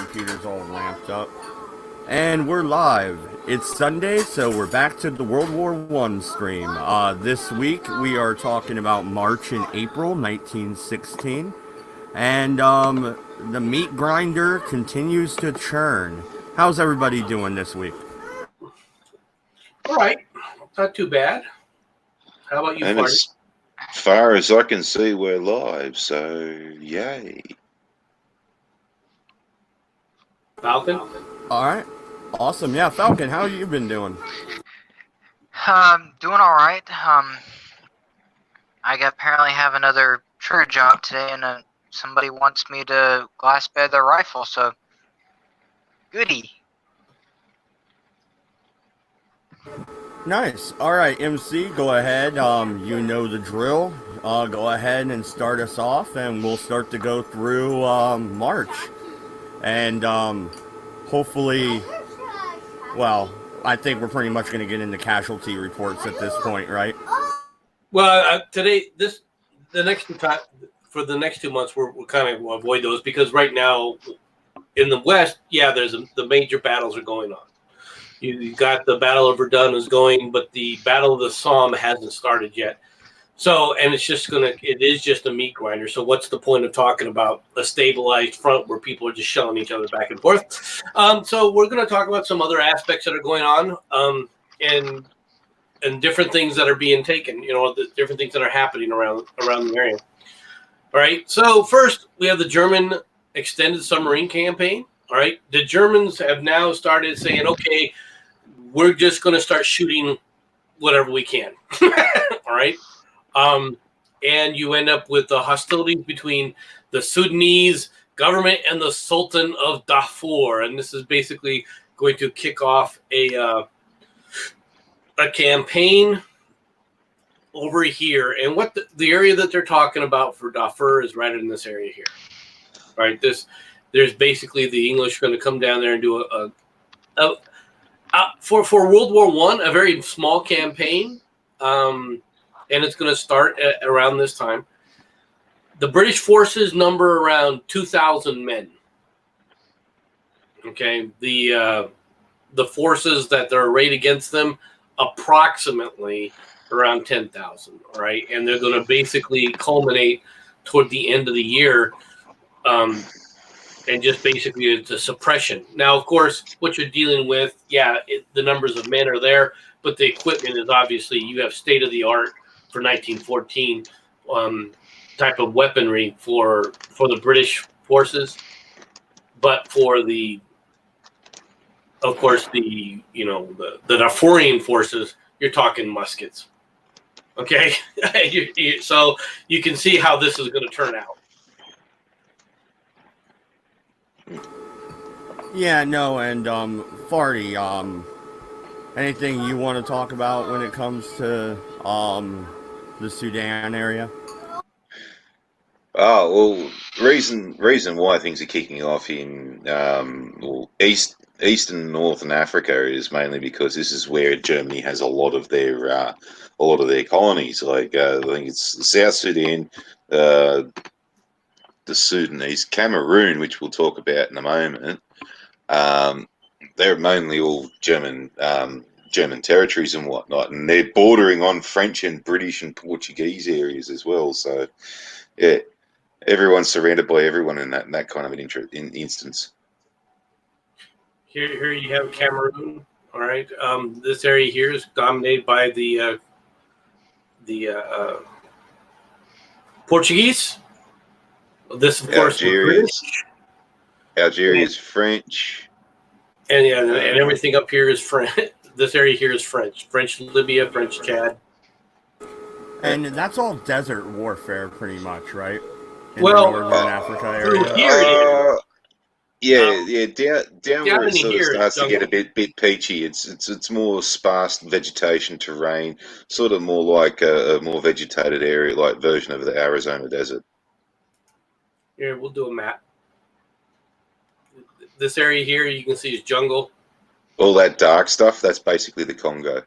computer's all ramped up. And we're live. It's Sunday, so we're back to the World War I stream. This week we are talking about March and April 1916. And the meat grinder continues to churn. How's everybody doing this week? All right. Not too bad. How about you, And Marty? as far as I can see, we're live, so yay. Falcon? All right. Awesome. Yeah, Falcon, how you been doing? Doing all right. I apparently have another trigger job today, and somebody wants me to glass bed their rifle, so goody. Nice. All right, MC, go ahead. You know the drill. Go ahead and start us off, and we'll start to go through March. And hopefully, well, I think we're pretty much going to get into casualty reports at this point, right? Well, today, the next two months, we're kind of avoid those because right now in the West, the major battles are going on. You got the Battle of Verdun is going, but the Battle of the Somme hasn't started yet. So, and it is just a meat grinder. So what's the point of talking about a stabilized front where people are just shelling each other back and forth? So we're going to talk about some other aspects that are going on, and different things that are being taken, the different things that are happening around the area. All right. So first we have the German extended submarine campaign. All right. The Germans have now started saying, okay, we're just going to start shooting whatever we can. All right. And you end up with the hostilities between the Sudanese government and the Sultan of Darfur. And this is basically going to kick off a campaign over here. And what the area that they're talking about for Darfur is right in this area here. All right. There's basically the English going to come down there and do for World War I, a very small campaign. And it's going to start around this time. The British forces number around 2,000 men. Okay, the forces that are arrayed against them approximately around 10,000. All right, and they're going to basically culminate toward the end of the year, and just basically it's a suppression. Now, of course, what you're dealing with, the numbers of men are there, but the equipment is obviously you have state of the art. For 1914 type of weaponry for the British forces, but for the Darfurian forces, you're talking muskets. Okay, so you can see how this is going to turn out. Yeah, no, and Farty, anything you want to talk about when it comes to the Sudan area? Oh, well, reason why things are kicking off in Eastern Northern Africa is mainly because this is where Germany has a lot of their colonies. Like I think it's South Sudan, the Sudanese, Cameroon, which we'll talk about in a moment. They're mainly all German territories and whatnot, and they're bordering on French and British and Portuguese areas as well. So, yeah, everyone's surrounded by everyone in that kind of an instance. Here you have Cameroon. All right, this area here is dominated by the Portuguese. This, of course, Algeria is French, and everything up here is French. This area here is French. French Libya, French Chad. And that's all desert warfare, pretty much, right? In well, the Northern Africa area. Down where it sort of starts to get a bit peachy. It's more sparse vegetation, terrain, sort of more like a more vegetated area, like version of the Arizona desert. Here, we'll do a map. This area here, you can see is jungle. All that dark stuff, that's basically the Congo.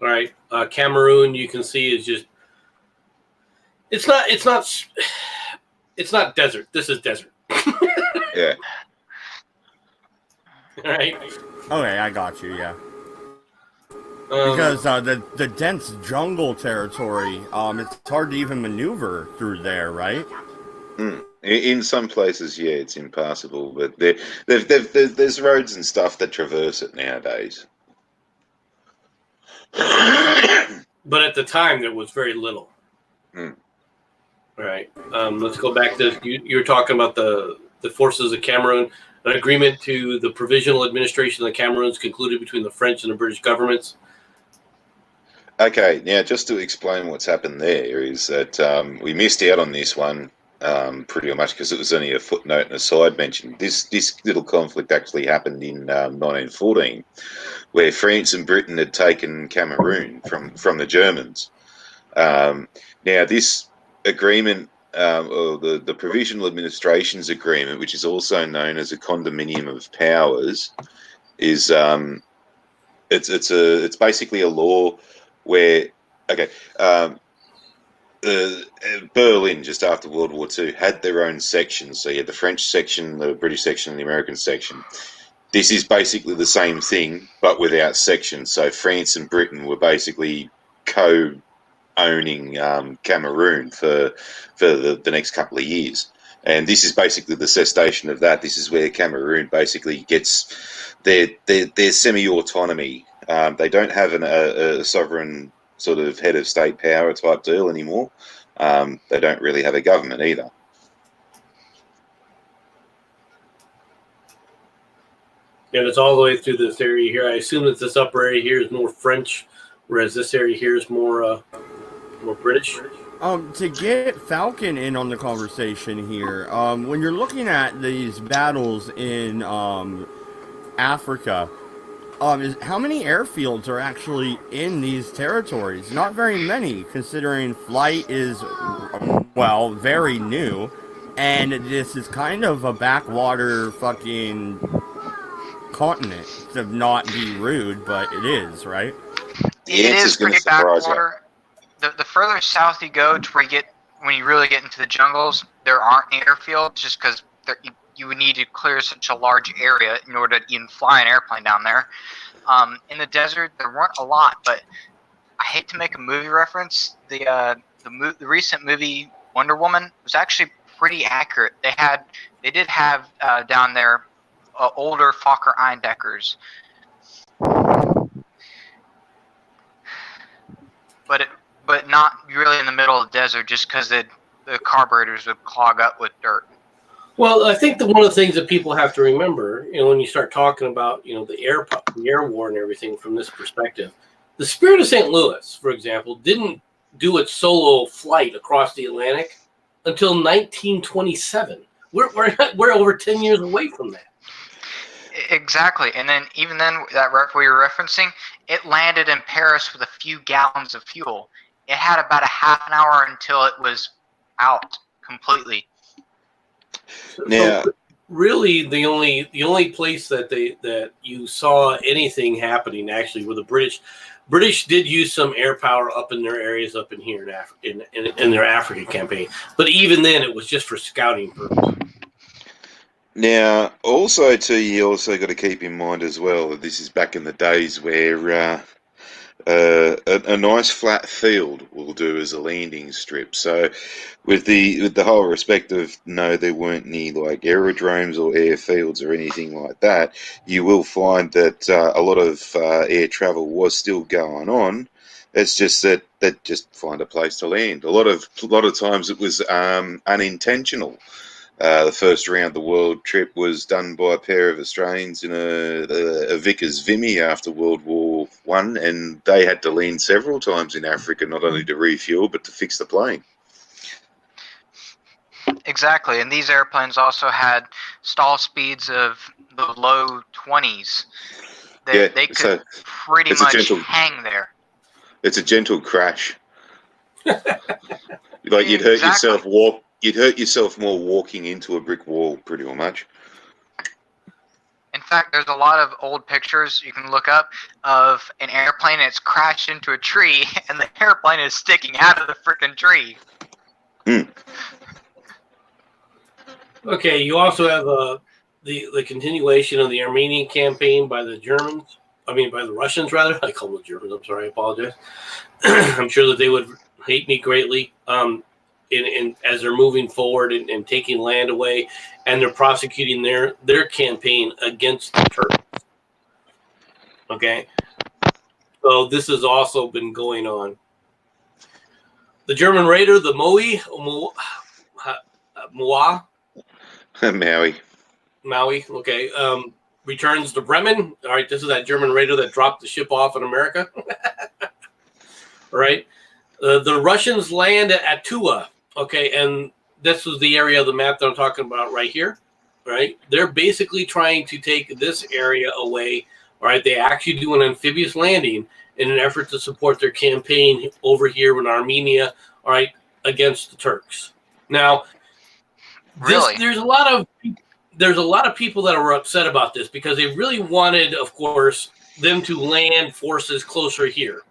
All right, Cameroon, you can see is just. It's not desert. This is desert. Yeah. right? Okay, I got you. Yeah. Um, Because the dense jungle territory, it's hard to even maneuver through there, right? In some places, yeah, it's impassable, but there's roads and stuff that traverse it nowadays. but at the time, there was very little. Mm. All right. Let's go back to you were talking about the forces of Cameroon. An agreement to the provisional administration of the Cameroons concluded between the French and the British governments. Okay, now just to explain what's happened there is that we missed out on this one pretty much because it was only a footnote and a side mention. This little conflict actually happened in 1914, where France and Britain had taken Cameroon from the Germans. Now this agreement, or the Provisional Administrations Agreement, which is also known as a Condominium of Powers, is it's basically a law where okay. Berlin, just after World War II, had their own sections. So you had the French section, the British section, and the American section. This is basically the same thing, but without sections. So France and Britain were basically co-owning Cameroon for the next couple of years. And this is basically the cessation of that. This is where Cameroon basically gets their semi-autonomy. They don't have a sovereign sort of head of state power type deal anymore. They don't really have a government either. And it's all the way through this area here. I assume that this upper area here is more French, whereas this area here is more British. To get Falcon in on the conversation here, when you're looking at these battles in Africa, how many airfields are actually in these territories? Not very many, considering flight is, well, very new, and this is kind of a backwater fucking continent, to not be rude, but it is, right? The It answer's is going pretty to surprise you. backwater. The further south you go to where when you really get into the jungles, there aren't any airfields just because you would need to clear such a large area in order to even fly an airplane down there. In the desert, there weren't a lot, but I hate to make a movie reference. The recent movie Wonder Woman was actually pretty accurate. They did have down there older Fokker Eindeckers, but not really in the middle of the desert, just because the carburetors would clog up with dirt. Well, I think that one of the things that people have to remember, when you start talking about, the air war and everything from this perspective, the Spirit of St. Louis, for example, didn't do its solo flight across the Atlantic until 1927. We're over 10 years away from that. Exactly, and then even then, that we were referencing, it landed in Paris with a few gallons of fuel. It had about a half an hour until it was out completely. Now, So really, the only place that you saw anything happening actually were the British. British did use some air power up in their areas up in here in their African campaign, but even then, it was just for scouting purposes. Now, also too, you also got to keep in mind as well that this is back in the days where a nice flat field will do as a landing strip. So, with the whole respect of no, there weren't any like aerodromes or airfields or anything like that, you will find that a lot of air travel was still going on. It's just that just find a place to land. A lot of times it was unintentional. The first round the world trip was done by a pair of Australians in a Vickers Vimy after World War One, and they had to land several times in Africa, not only to refuel but to fix the plane. Exactly, and these airplanes also had stall speeds of the low 20s. They could pretty much hang there. It's a gentle crash. Like you'd hurt yourself You'd hurt yourself more walking into a brick wall, pretty much. In fact, there's a lot of old pictures you can look up of an airplane that's crashed into a tree, and the airplane is sticking out of the freaking tree. Mm. Okay, you also have the continuation of the Armenian campaign by the Germans. I mean, by the Russians, rather. I call them the Germans. I'm sorry. I apologize. I'm sure that they would hate me greatly. In as they're moving forward and taking land away, and they're prosecuting their campaign against the Turks. Okay, so this has also been going on. The German raider, the Maui, okay, returns to Bremen. All right, this is that German raider that dropped the ship off in America. All right, the Russians land at Tua. Okay, and this is the area of the map that I'm talking about right here. Right, they're basically trying to take this area away. All right, they actually do an amphibious landing in an effort to support their campaign over here in Armenia. All right, against the Turks. Now, there's a lot of people that were upset about this because they really wanted, of course, them to land forces closer here.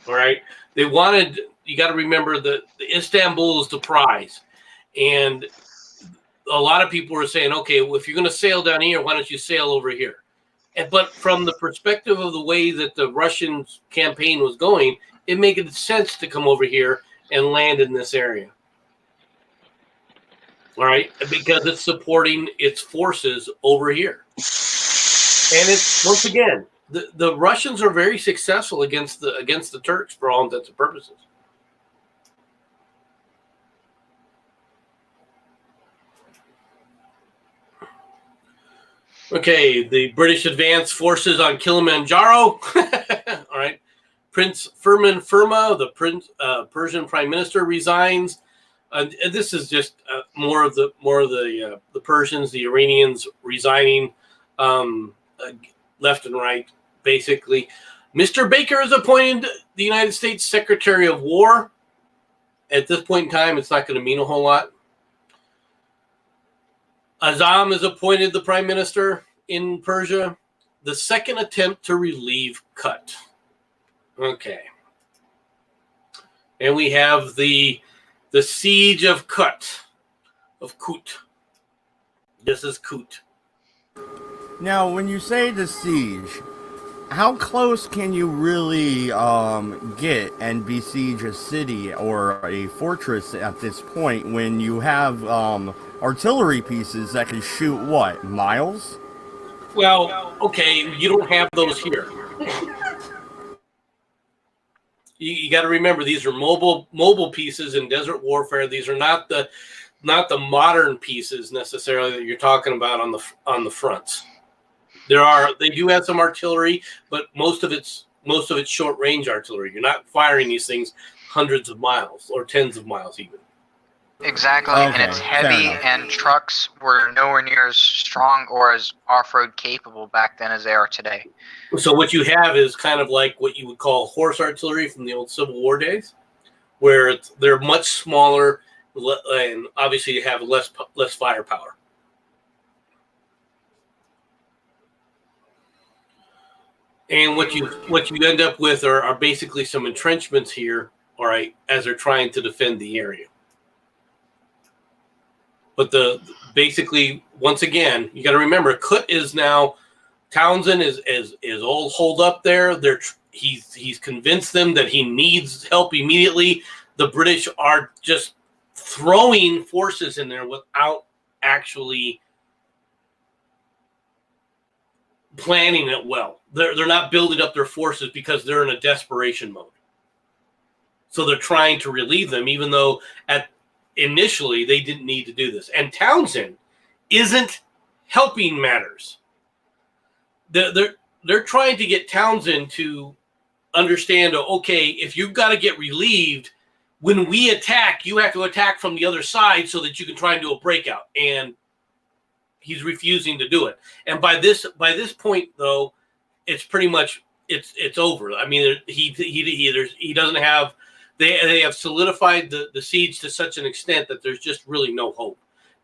All right, they wanted. You got to remember that Istanbul is the prize, and a lot of people were saying, okay, well, if you're going to sail down here, why don't you sail over here? But from the perspective of the way that the Russian campaign was going, it made sense to come over here and land in this area. All right, because it's supporting its forces over here. And it's, once again, the Russians are very successful against the Turks for all intents and purposes. Okay, the British advance forces on Kilimanjaro. All right, Prince Firman Firma, the Persian prime minister, resigns. And this is just more of the Persians, the Iranians resigning left and right, basically. Mr. Baker is appointed the United States Secretary of War. At this point in time, it's not going to mean a whole lot. Azam is appointed the prime minister in Persia. The second attempt to relieve Kut. Okay. And we have the siege of Kut. This is Kut. Now, when you say the siege, how close can you really get and besiege a city or a fortress at this point when you have artillery pieces that can shoot, what, miles? Well, okay, you don't have those here. You got to remember, these are mobile pieces in desert warfare. These are not the modern pieces necessarily that you're talking about on the fronts. They do have some artillery, but most of it's short range artillery. You're not firing these things hundreds of miles or tens of miles even. Exactly, Okay, and it's heavy, and trucks were nowhere near as strong or as off-road capable back then as they are today. So what you have is kind of like what you would call horse artillery from the old Civil War days, where they're much smaller and obviously have less firepower. And what you end up with are basically some entrenchments here, all right, as they're trying to defend the area. But basically, once again, you got to remember, Kut is now, Townsend is all holed up there. He's convinced them that he needs help immediately. The British are just throwing forces in there without actually planning it well. They're not building up their forces because they're in a desperation mode. So they're trying to relieve them, even though initially they didn't need to do this. And Townsend isn't helping matters. They're trying to get Townsend to understand, okay, if you've got to get relieved, when we attack, you have to attack from the other side so that you can try and do a breakout. And he's refusing to do it. And by this point, though, it's pretty much it's over. I mean, he doesn't have. They have solidified the siege to such an extent that there's just really no hope.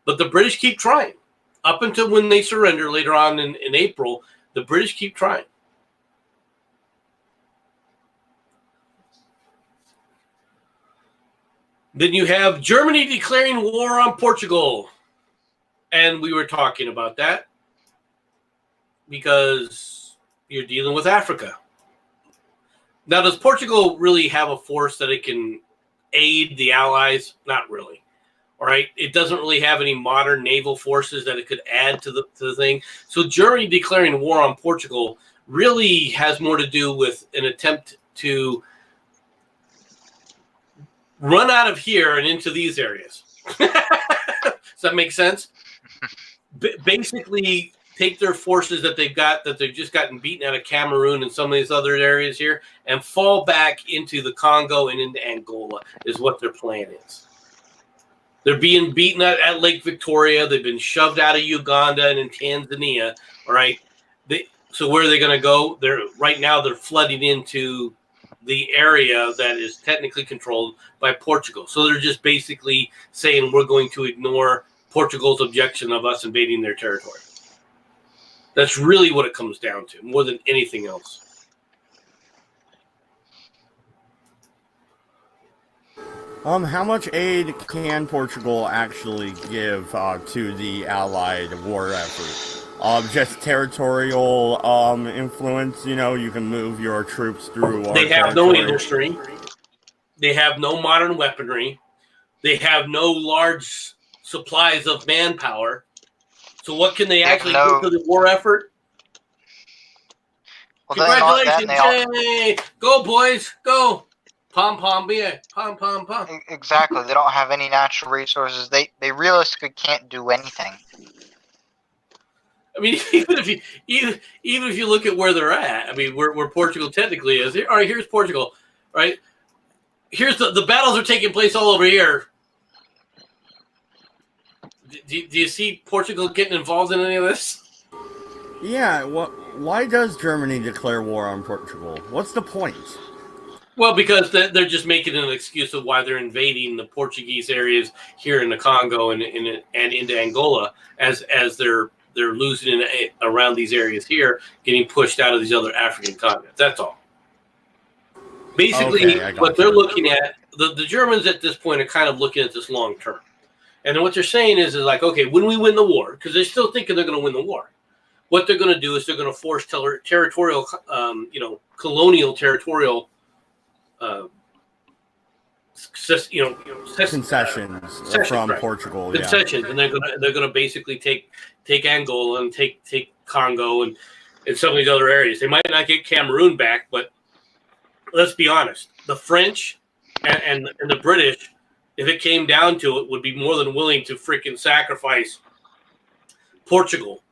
But the British keep trying. Up until when they surrender later on in April, the British keep trying. Then you have Germany declaring war on Portugal. And we were talking about that because you're dealing with Africa. Now, does Portugal really have a force that it can aid the Allies? Not really. All right. It doesn't really have any modern naval forces that it could add to the thing. So Germany declaring war on Portugal really has more to do with an attempt to run out of here and into these areas. Does that make sense? Basically, take their forces that they've just gotten beaten out of Cameroon and some of these other areas here and fall back into the Congo and into Angola is what their plan is. They're being beaten at Lake Victoria. They've been shoved out of Uganda and in Tanzania. All right. So where are they going to go? Right now they're flooding into the area that is technically controlled by Portugal. So they're just basically saying we're going to ignore Portugal's objection of us invading their territory. That's really what it comes down to, more than anything else. How much aid can Portugal actually give to the Allied war effort? Just territorial influence. You can move your troops through. They have no industry. They have no modern weaponry. They have no large supplies of manpower. So what can they actually do for the war effort? Well, congratulations! Yay! Go, boys! Go! Pom pom beer. Pom pom pom. Exactly. They don't have any natural resources. They realistically can't do anything. I mean, even if you look at where they're at, I mean, where Portugal technically is. All right, here's Portugal. Right? Here's the battles are taking place all over here. Do you see Portugal getting involved in any of this? Yeah. Why does Germany declare war on Portugal? What's the point? Well, because they're just making an excuse of why they're invading the Portuguese areas here in the Congo and into Angola as they're losing around these areas here, getting pushed out of these other African continents. That's all. Basically, what they're looking at, the Germans at this point are kind of looking at this long term. And then what they're saying is like, okay, when we win the war, because they're still thinking they're going to win the war, what they're going to do is they're going to force territorial, colonial territorial concessions from Portugal. Concessions, and they're gonna basically take Angola and take Congo and some of these other areas. They might not get Cameroon back, but let's be honest, the French and the British, if it came down to it, would be more than willing to freaking sacrifice Portugal,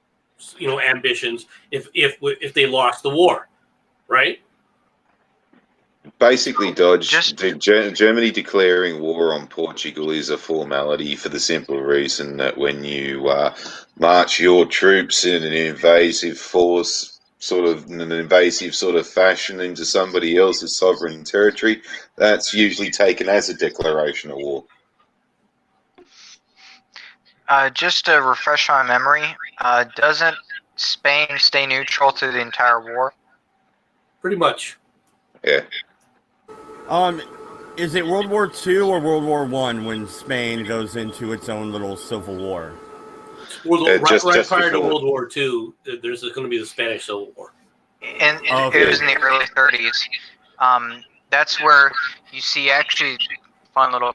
ambitions if they lost the war, right? Basically, Germany declaring war on Portugal is a formality for the simple reason that when you march your troops in an invasive force, in an invasive sort of fashion into somebody else's sovereign territory, that's usually taken as a declaration of war. Just to refresh my memory, doesn't Spain stay neutral through the entire war? Pretty much. Yeah. Is it World War II or World War I when Spain goes into its own little civil war? Right prior to World War II, there's going to be the Spanish Civil War. And it was in the early 30s. That's where you see actually fun little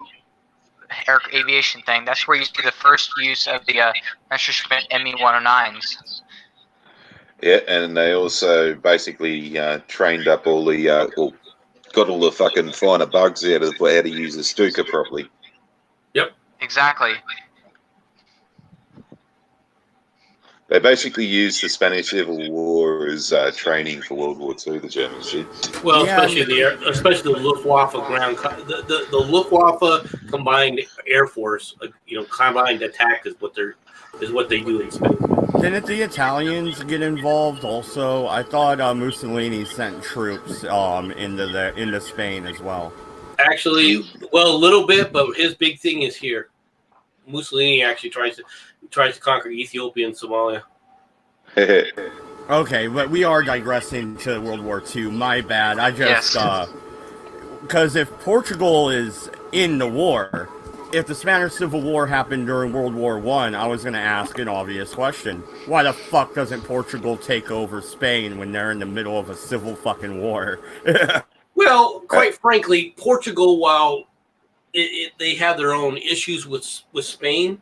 aviation thing. That's where you see the first use of the Messerschmitt Me-109s. Yeah, and they also basically trained up all the got all the fucking finer bugs out of how to use a Stuka properly. Yep. Exactly. They basically used the Spanish Civil War as training for World War II, the Germans did. Well, especially the Luftwaffe ground, the Luftwaffe combined Air Force, combined attack is what they do in Spain. Didn't the Italians get involved also? I thought Mussolini sent troops into Spain as well. Actually, well, a little bit, but his big thing is here. Mussolini actually tries to conquer Ethiopia and Somalia. Okay, but we are digressing to World War II. My bad. I just because if Portugal is in the war, if the Spanish Civil War happened during World War I was going to ask an obvious question. Why the fuck doesn't Portugal take over Spain when they're in the middle of a civil fucking war? Well, quite frankly, Portugal, while they have their own issues with Spain,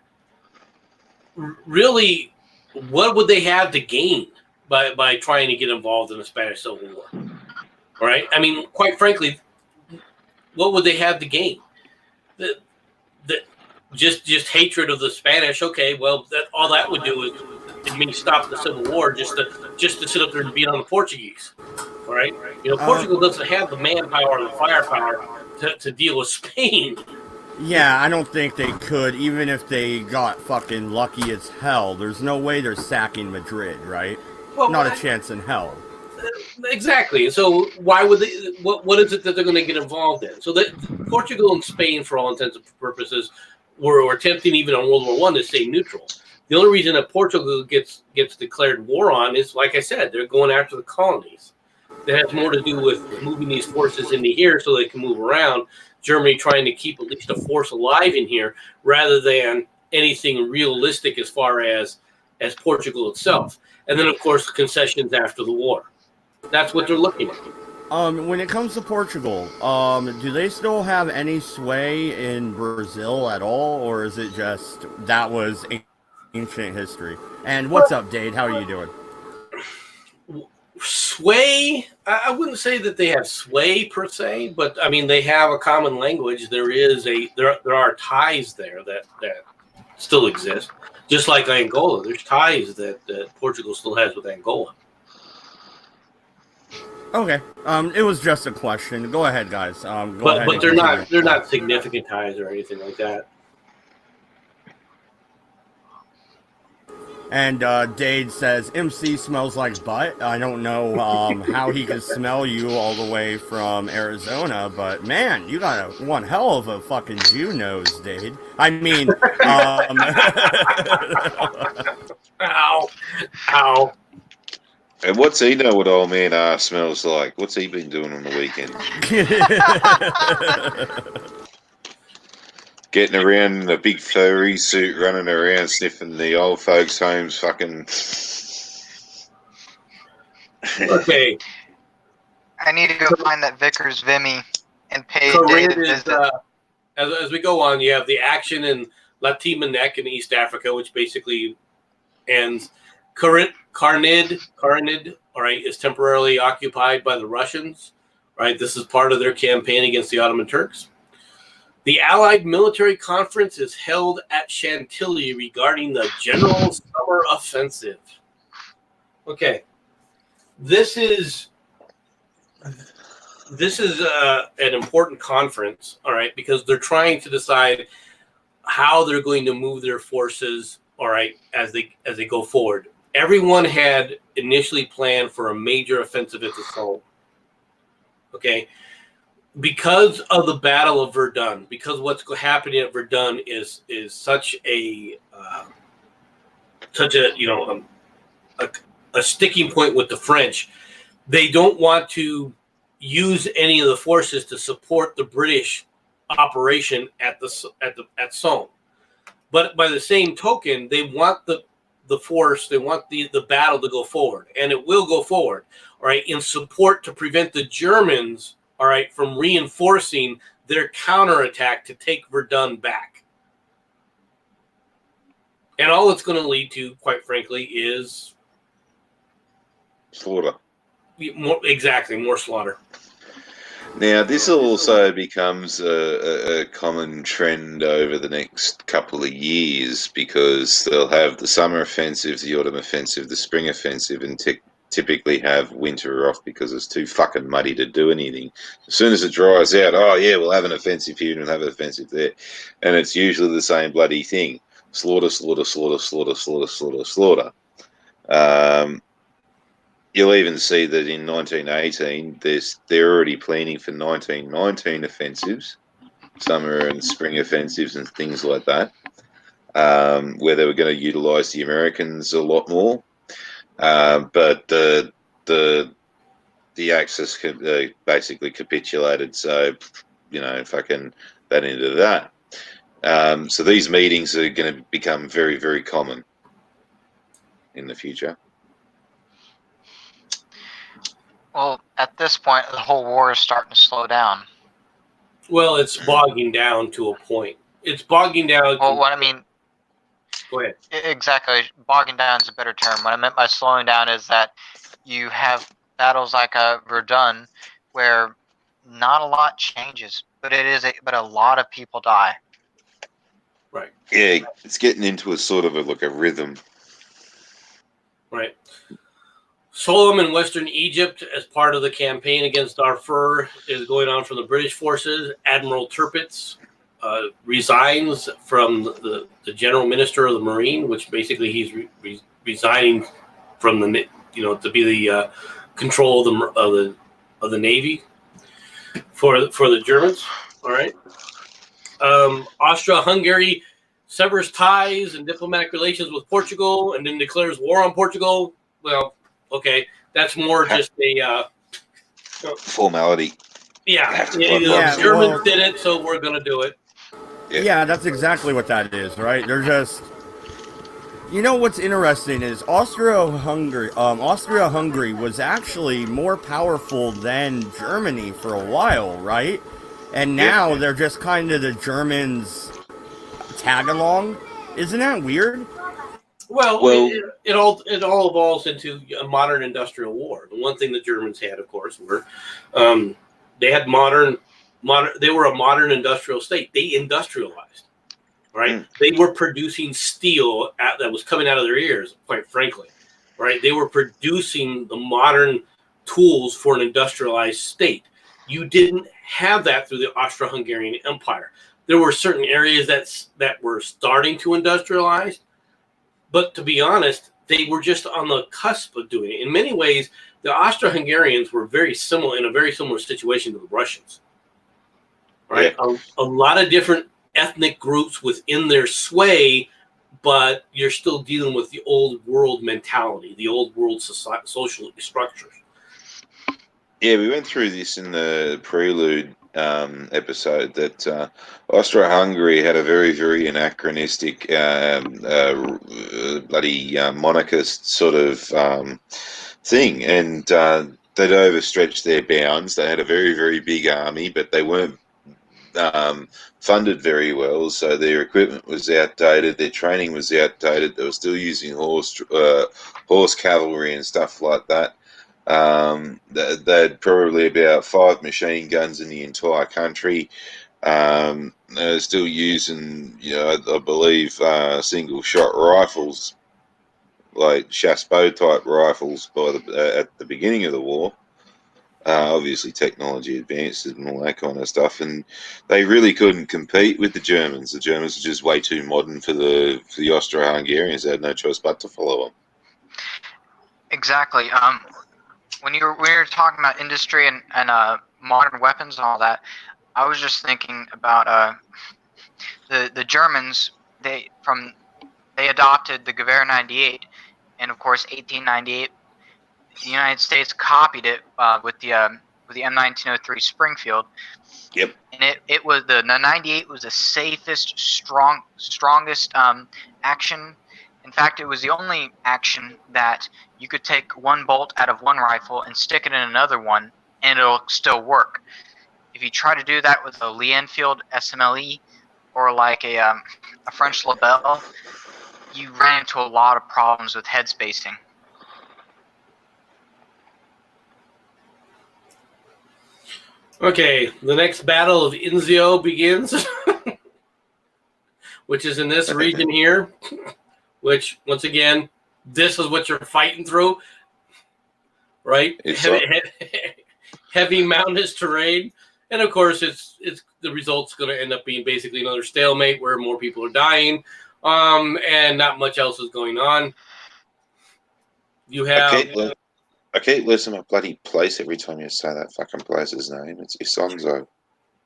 really, what would they have to gain by trying to get involved in the Spanish Civil War? All right? I mean, quite frankly, what would they have to gain? Just hatred of the Spanish. Okay, well, all that would do is it means stop the Civil War just to sit up there and beat on the Portuguese. All right, Portugal doesn't have the manpower or the firepower to deal with Spain. Yeah, I don't think they could, even if they got fucking lucky as hell. There's no way they're sacking Madrid, right? Well, not a chance in hell. Exactly. So why would they? What is it that they're going to get involved in? So that Portugal and Spain, for all intents and purposes, were attempting even on World War I to stay neutral. The only reason that Portugal gets declared war on is, like I said, they're going after the colonies. That has more to do with moving these forces into here so they can move around. Germany trying to keep at least a force alive in here rather than anything realistic as far as Portugal itself. And then, of course, concessions after the war. That's what they're looking at. When it comes to Portugal, do they still have any sway in Brazil at all, or is it just that was ancient history? And what's up, Dade? How are you doing? Sway, I wouldn't say that they have sway per se, but I mean they have a common language. There are ties there that still exist, just like Angola. There's ties that Portugal still has with Angola. Okay, it was just a question. Go ahead, guys. But they're not significant ties or anything like that. And Dade says, MC smells like butt. I don't know how he can smell you all the way from Arizona, but man, you got one hell of a fucking Jew nose, Dade. I mean, Ow. Ow. And what's he know what old man smells like? What's he been doing on the weekend? Getting around in a big furry suit, running around sniffing the old folks' homes, fucking. Okay. I need to go find that Vickers Vimy and pay Corinne Dade a is, visit. as we go on, you have the action in Latima Neck in East Africa, which basically ends. Karnid, all right, is temporarily occupied by the Russians. Right, this is part of their campaign against the Ottoman Turks. The Allied military conference is held at Chantilly regarding the General Summer Offensive. Okay, this is an important conference, all right, because they're trying to decide how they're going to move their forces, all right, as they go forward. Everyone had initially planned for a major offensive at the Somme. Okay. Because of the Battle of Verdun, because what's happening at Verdun is such a sticking point with the French, they don't want to use any of the forces to support the British operation at Somme. But by the same token, they want the force, they want the battle to go forward, and it will go forward, all right, in support to prevent the Germans, all right, from reinforcing their counterattack to take Verdun back. And all it's going to lead to, quite frankly, is Slaughter. More slaughter. Now, this also becomes a common trend over the next couple of years because they'll have the summer offensive, the autumn offensive, the spring offensive, and typically have winter off because it's too fucking muddy to do anything. As soon as it dries out, oh yeah, we'll have an offensive here and we'll have an offensive there. And it's usually the same bloody thing. Slaughter, slaughter, slaughter, slaughter, slaughter, slaughter, slaughter. You'll even see that in 1918, they're already planning for 1919 offensives, summer and spring offensives and things like that, where they were going to utilise the Americans a lot more. But the Axis basically capitulated, so fucking that into that. So these meetings are going to become very, very common in the future. Well, at this point, the whole war is starting to slow down. Well, it's bogging down to a point. It's bogging down. Well, what I mean, Go ahead. exactly, bogging down is a better term. What I meant by slowing down is that you have battles like Verdun, where not a lot changes, but but a lot of people die. Right. Yeah, it's getting into a sort of a rhythm. Right. Sollum in Western Egypt, as part of the campaign against Darfur, is going on from the British forces. Admiral Tirpitz resigns from the General Minister of the Marine, which basically he's resigning from the to be the control of the Navy for the Germans. All right. Austria-Hungary severs ties and diplomatic relations with Portugal, and then declares war on Portugal. Well, okay, that's more just a formality. Yeah, Yeah, Germans did it, so we're gonna do it. Yeah, that's exactly what that is, right? They're just. You know what's interesting is Austria-Hungary was actually more powerful than Germany for a while, right? And now they're just kind of the Germans tag along. Isn't that weird? Well, it all evolves into a modern industrial war. The one thing the Germans had, of course, were they had modern. They were a modern industrial state. They industrialized. Right, they were producing steel that was coming out of their ears. Quite frankly, right, they were producing the modern tools for an industrialized state. You didn't have that through the Austro-Hungarian Empire. There were certain areas that were starting to industrialize, but to be honest, they were just on the cusp of doing it. In many ways, the Austro-Hungarians were in a very similar situation to the Russians. Right, a lot of different ethnic groups within their sway, but you're still dealing with the old world mentality, the old world social structures. Yeah, we went through this in the prelude episode that Austro-Hungary had a very, very anachronistic, bloody monarchist sort of thing, and they'd overstretched their bounds. They had a very, very big army, but they weren't funded very well, so their equipment was outdated, their training was outdated. They were still using horse cavalry and stuff like that. They had probably about 5 machine guns in the entire country. They were still using, I believe, single shot rifles, like chassepot type rifles, at the beginning of the war. Obviously, technology advanced and all that kind of stuff, and they really couldn't compete with the Germans. The Germans were just way too modern for the Austro-Hungarians. They had no choice but to follow them. Exactly. When you were talking about industry and modern weapons and all that, I was just thinking about the Germans. They adopted the Gewehr 98, and of course 1898. The United States copied it with the M1903 Springfield. Yep. And it was the 98 was the safest, strongest action. In fact, it was the only action that you could take one bolt out of one rifle and stick it in another one, and it'll still work. If you try to do that with a Lee Enfield SMLE or like a French Lebel, you ran into a lot of problems with head spacing. Okay, the next battle of Inzio begins, which is in this region here, which, once again, this is what you're fighting through, right? Heavy mountainous terrain. And, of course, it's the result's going to end up being basically another stalemate where more people are dying, and not much else is going on. You have... I keep losing my bloody place every time you say that fucking place's name. It's Isonzo.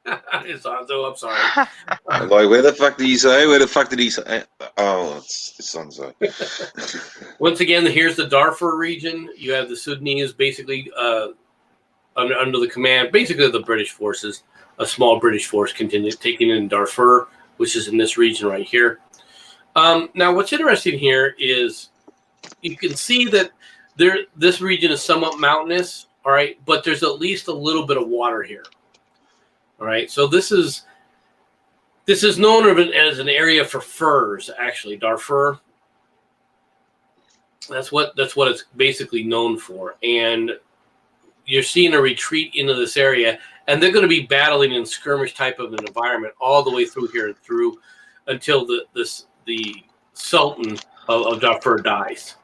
Isonzo, I'm sorry. I'm like, where the fuck did he say? Where the fuck did he say? Oh, it's Isonzo. Once again, here's the Darfur region. You have the Sudanese basically under the command, basically, of the British forces. A small British force continues taking in Darfur which is in this region right here. Now, what's interesting here is you can see that this region is somewhat mountainous, all right, but there's at least a little bit of water here, all right. So this is known as an area for furs, actually, Darfur. That's what it's basically known for, and you're seeing a retreat into this area, and they're going to be battling in skirmish type of an environment all the way through here and through until the Sultan of Darfur dies.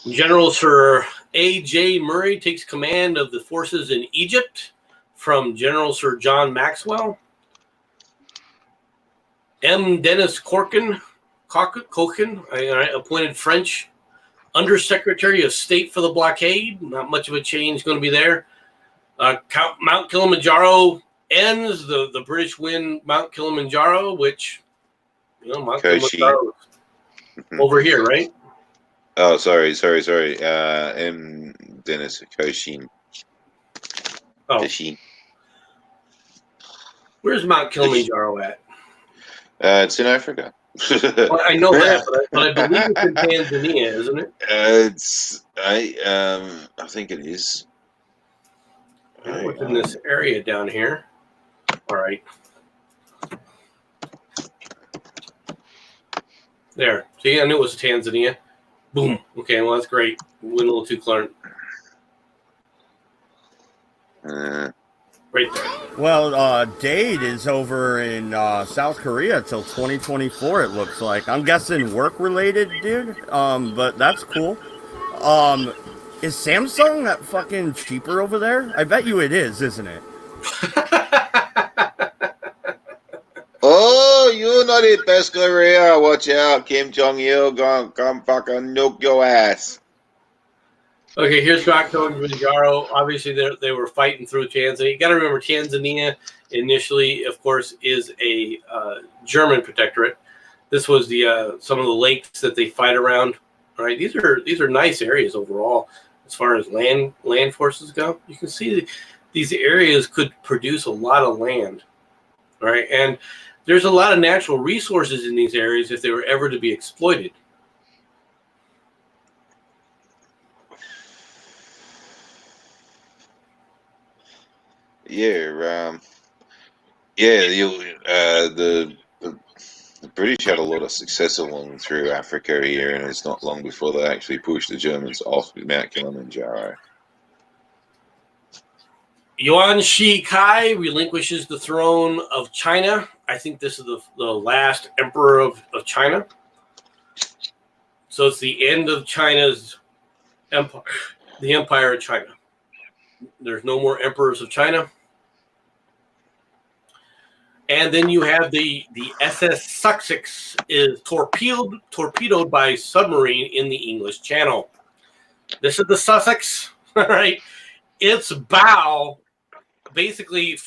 General Sir A.J. Murray takes command of the forces in Egypt from General Sir John Maxwell. M. Dennis Cochin, appointed French Undersecretary of State for the blockade. Not much of a change going to be there. Mount Kilimanjaro ends. The British win Mount Kilimanjaro, which, Mount Kilimanjaro over here, right? Oh, sorry. M. Dennis Cochin. Oh. Cochin. Where's Mount Kilimanjaro at? It's in Africa. Well, I know that, but I believe it's in Tanzania, isn't it? I think it is. It's in this area down here. All right. There. See, I knew it was Tanzania. Boom. Okay, well, that's great. Went a little too close. Right there. Well, Dade is over in South Korea till 2024, it looks like. I'm guessing work-related, dude, but that's cool. Is Samsung that fucking cheaper over there? I bet you it is, isn't it? Oh, you're not in Best Korea. Watch out. Kim Jong-il gonna come fucking nuke your ass. Okay, here's Mount Kilimanjaro. Obviously, they were fighting through Tanzania. You got to remember, Tanzania initially, of course, is a German protectorate. This was some of the lakes that they fight around. All right, these are nice areas overall as far as land forces go. You can see that these areas could produce a lot of land. All right, and there's a lot of natural resources in these areas if they were ever to be exploited. Yeah, the British had a lot of success along through Africa here, and it's not long before they actually pushed the Germans off Mount Kilimanjaro. Yuan Shi Kai relinquishes the throne of China. I think this is the last emperor of China. So it's the end of China's empire, the empire of China. There's no more emperors of China. And then you have the SS Sussex is torpedoed by submarine in the English Channel. This is the Sussex, all right? Its bow, basically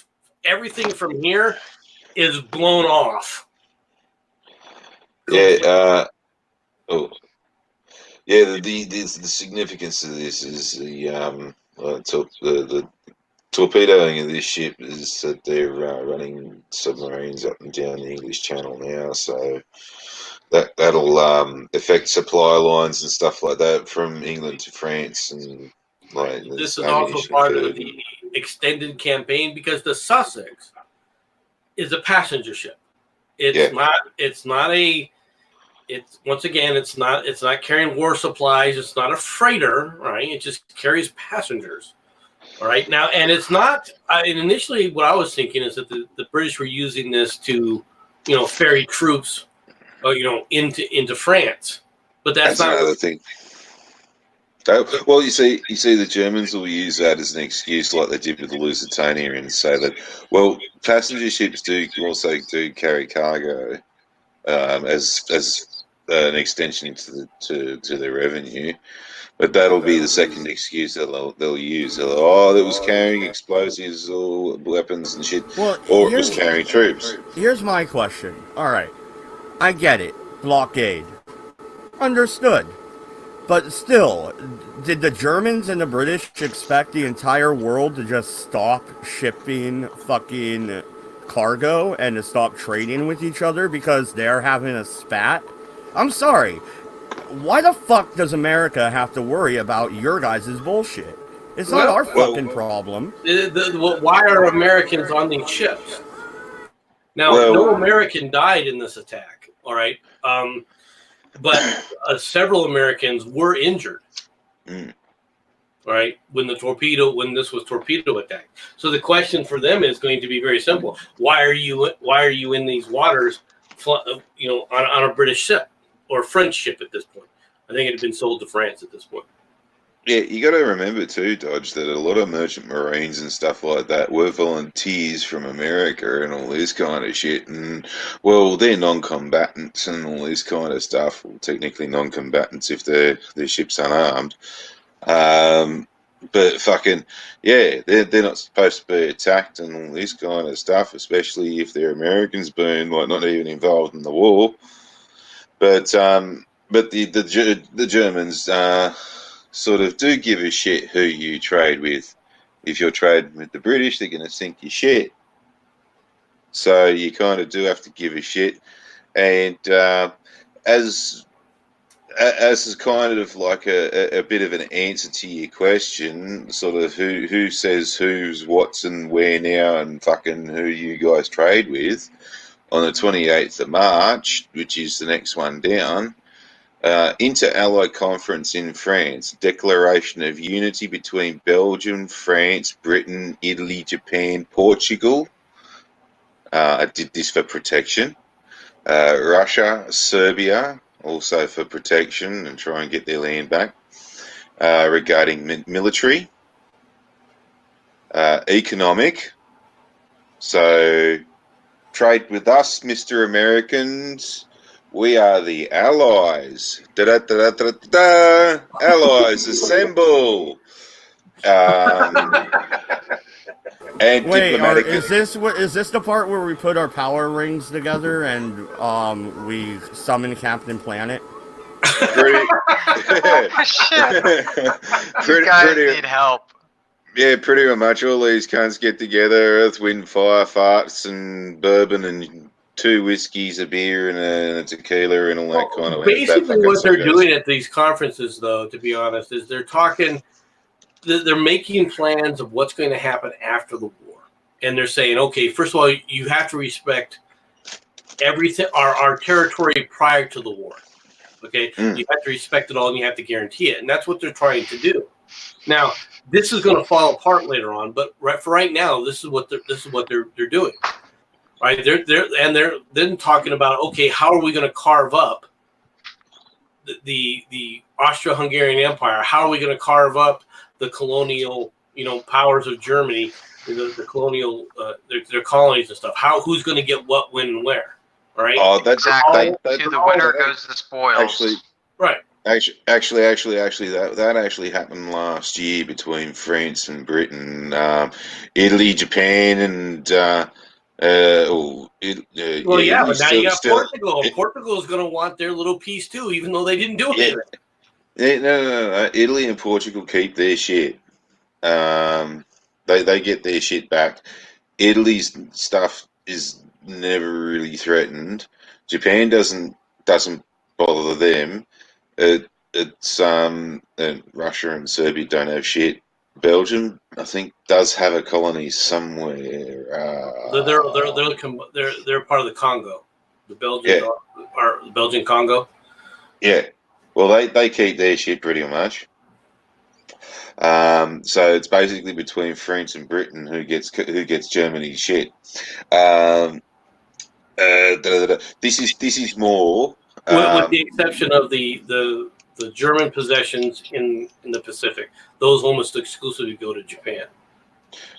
everything from here is blown off. Yeah. The significance of this is the torpedoing of this ship is that they're running submarines up and down the English Channel now, so that'll affect supply lines and stuff like that from England to France, and this is also part of the extended campaign because the Sussex is a passenger ship. It's not carrying war supplies. It's not a freighter, right? It just carries passengers. All right. Now, and it's not, and initially what I was thinking is that the British were using this to, ferry troops, into France. But that's not another thing. Well, you see, the Germans will use that as an excuse, like they did with the Lusitania, and say that, well, passenger ships also do carry cargo as an extension to their revenue, but that'll be the second excuse that they'll use. That was carrying explosives or weapons and shit, or it was carrying troops. Here's my question. All right, I get it. Blockade. Understood. But still, did the Germans and the British expect the entire world to just stop shipping fucking cargo and to stop trading with each other because they're having a spat? I'm sorry. Why the fuck does America have to worry about your guys' bullshit? It's not our fucking problem. Why are Americans on these ships? Now, no American died in this attack, all right? But several Americans were injured, all right, when this was torpedo attack. So the question for them is going to be very simple: Why are you in these waters, on a British ship or a French ship at this point? I think it had been sold to France at this point. Yeah, you got to remember too, Dodge, that a lot of merchant marines and stuff like that were volunteers from America and all this kind of shit. And, well, they're non-combatants and all this kind of stuff. Well, technically non-combatants if their ship's unarmed. But fucking, yeah, they're not supposed to be attacked and all this kind of stuff, especially if they're Americans being, like, not even involved in the war. But the Germans... sort of do give a shit who you trade with. If you're trading with the British, they're going to sink your shit. So you kind of do have to give a shit. And as is kind of like a bit of an answer to your question, sort of who says who's what's and where now and fucking who you guys trade with, on the 28th of March, which is the next one down, Inter-Allied Conference in France, declaration of unity between Belgium, France, Britain, Italy, Japan, Portugal. I did this for protection. Russia, Serbia, also for protection and try and get their land back. Regarding military. Economic. So, trade with us, Mr. Americans. We are the Allies. Da-da-da-da-da-da. Allies, assemble. And Wait, diplomatic. is this the part where we put our power rings together and we summon Captain Planet? Pretty, You guys need help. Yeah, pretty much all these cunts get together, earth, wind, fire, farts, and bourbon, and 2 whiskeys, a beer, and a tequila, and all that kind of. Basically, what they're doing at these conferences, though, to be honest, is they're making plans of what's going to happen after the war, and they're saying, okay, first of all, you have to respect everything, our territory prior to the war. Okay, you have to respect it all, and you have to guarantee it, and that's what they're trying to do. Now, this is going to fall apart later on, but right now, this is what they're doing. Right, they're then talking about, okay, how are we going to carve up the Austro-Hungarian Empire? How are we going to carve up the colonial, powers of Germany, the colonial their colonies and stuff? Who's going to get what, when, and where? All right. Oh, that's exactly. To the winner goes the spoils. Actually, right. Actually, that actually happened last year between France and Britain, Italy, Japan, and. But now you got Portugal. Portugal is going to want their little piece too, even though they didn't do anything. Yeah, no. Italy and Portugal keep their shit. They get their shit back. Italy's stuff is never really threatened. Japan doesn't bother them. It's Russia and Serbia don't have shit. Belgium, I think, does have a colony somewhere. They're part of the Congo. The Belgians are the Belgian Congo. Yeah, well, they keep their shit pretty much. So it's basically between France and Britain who gets Germany's shit. This is more. With the exception of the German possessions in the Pacific, those almost exclusively go to Japan.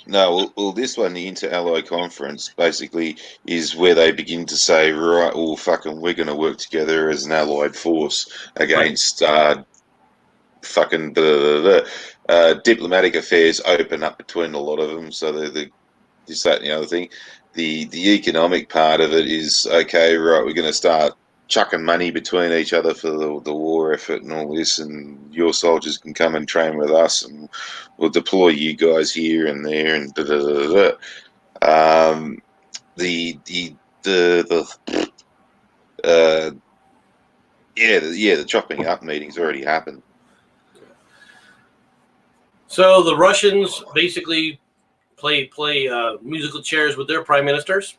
No, well, this one, the Inter-Allied Conference, basically is where they begin to say, right, well, fucking, we're going to work together as an allied force against fucking diplomatic affairs open up between a lot of them. So this, that, and the other thing. The economic part of it is, okay, right, we're going to start chucking money between each other for the war effort and all this, and your soldiers can come and train with us, and we'll deploy you guys here and there, and da da da da. The the chopping up meeting's already happened. So the Russians basically play musical chairs with their prime ministers.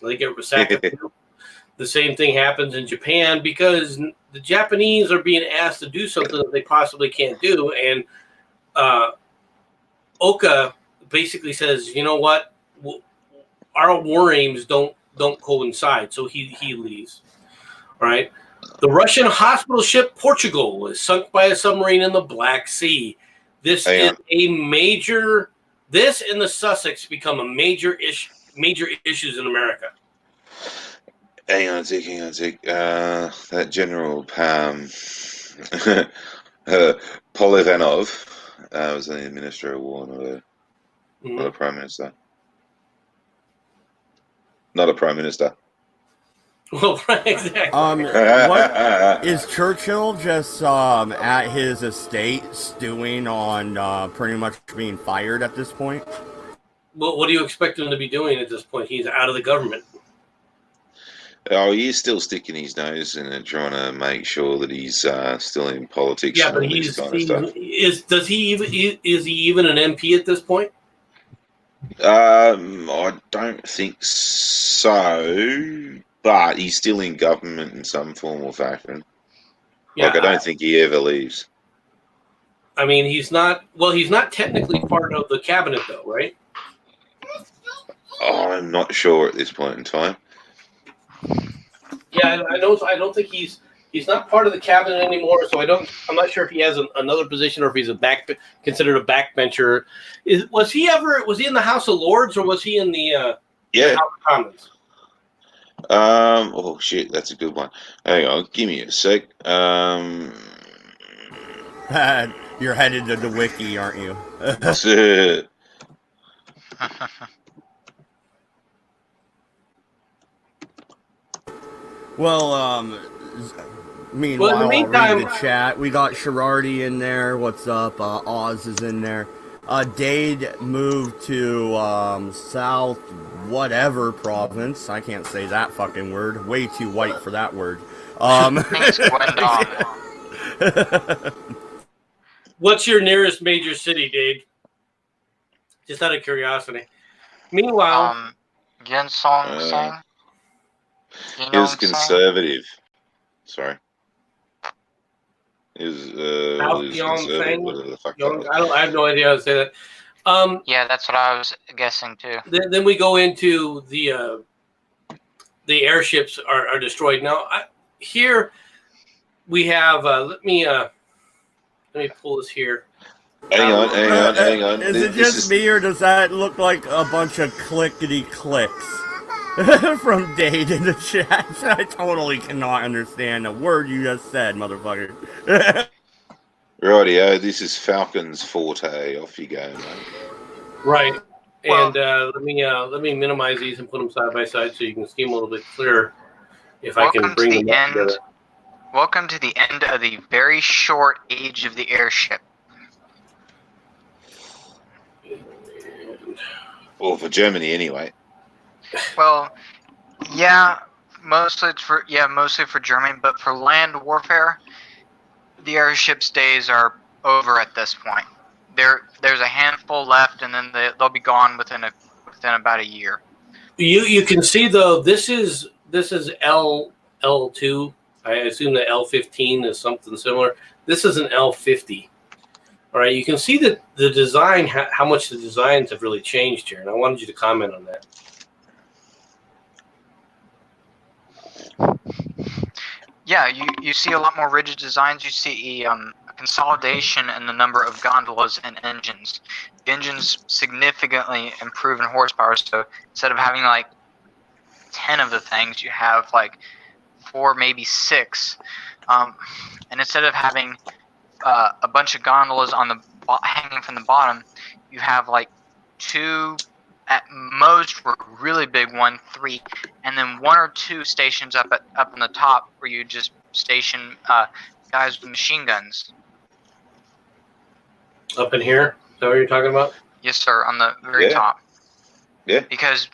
They get sacked. The same thing happens in Japan because the Japanese are being asked to do something that they possibly can't do, and Oka basically says, "You know what? Our war aims don't coincide," so he leaves. All right. The Russian hospital ship Portugal was sunk by a submarine in the Black Sea. This is a major. This and the Sussex become a major issues in America. Hang on a sec. That General Polivanov was the Minister of War, not a Prime Minister. Not a Prime Minister. Well, right, exactly. What is Churchill just at his estate stewing on pretty much being fired at this point? Well, what do you expect him to be doing at this point? He's out of the government. Oh, he's still sticking his nose in and trying to make sure that he's still in politics. Yeah, and but all this kind of stuff. is he even an MP at this point? I don't think so, but he's still in government in some form or fashion. Yeah, I don't think he ever leaves. I mean, he's not technically part of the cabinet, though, right? I'm not sure at this point in time. Yeah, I don't think he's not part of the cabinet anymore. So I'm not sure if he has another position or if he's considered a backbencher. Was he in the House of Lords or was he in the House of Commons? Oh shit, that's a good one. Hang on, give me a sec. You're headed to the wiki, aren't you? Well, meanwhile, in the meantime, I'll read the chat. We got Sherardi in there. What's up? Oz is in there. Dade moved to South whatever province. I can't say that fucking word. Way too white for that word. What's your nearest major city, Dade? Just out of curiosity. Meanwhile, Gyeongsang. He was conservative. Sorry. He was conservative. Whatever the fuck that was. I have no idea how to say that. Yeah, that's what I was guessing too. Then we go into the airships are destroyed. Now here we have. Let me pull this here. Hang on. Is it just me, or does that look like a bunch of clickety clicks from Dade in the chat? I totally cannot understand a word you just said, motherfucker. Rightio, this is Falcon's forte. Off you go, mate. Right, and let me minimize these and put them side by side so you can see them a little bit clearer. If I can bring them up together. Welcome to the end of the very short age of the airship. Well, for Germany anyway. Well, yeah, mostly for Germany, but for land warfare, the airship's days are over at this point. There's a handful left, and then they'll be gone within about a year. You can see though this is L2. I assume the L15 is something similar. This is an L50. All right, you can see that the design, how much the designs have really changed here, and I wanted you to comment on that. Yeah, you see a lot more rigid designs. You see a consolidation in the number of gondolas and engines. The engines significantly improve in horsepower, so instead of having like 10 of the things, you have like 4, maybe 6. And instead of having a bunch of gondolas hanging from the bottom, you have like 2 at most were really big, 1, 3, and then 1 or 2 stations up on the top where you just station guys with machine guns. Up in here? Is that what you're talking about? Yes, sir, on the very Yeah. top. Yeah. Because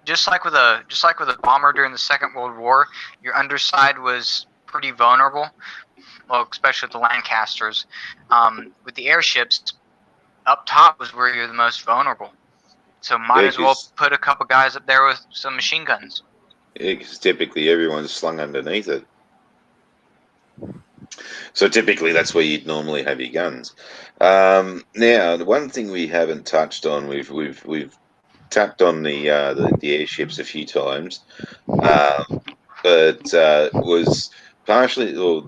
just like with a bomber during the Second World War, your underside was pretty vulnerable. Well, especially with the Lancasters. With the airships, up top was where you're the most vulnerable. So might Yeah, as well 'cause- put a couple guys up there with some machine guns. Yeah, because typically everyone's slung underneath it. So typically that's where you'd normally have your guns. Now, the one thing we haven't touched on, we've tapped on the airships a few times, but was partially, or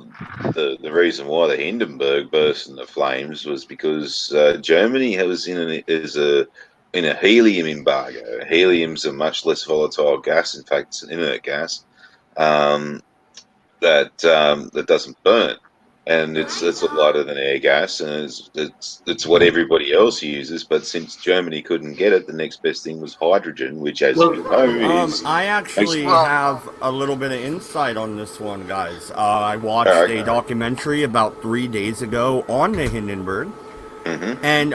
the reason why the Hindenburg burst into flames was because Germany was in a helium embargo. Helium's a much less volatile gas. In fact, it's an inert gas that doesn't burn, and it's lighter than air gas, and it's what everybody else uses. But since Germany couldn't get it, the next best thing was hydrogen, which, as you know, is I actually Well- have a little bit of insight on this one, guys. I watched Alright. a documentary about 3 days ago on the Hindenburg, Mhm. and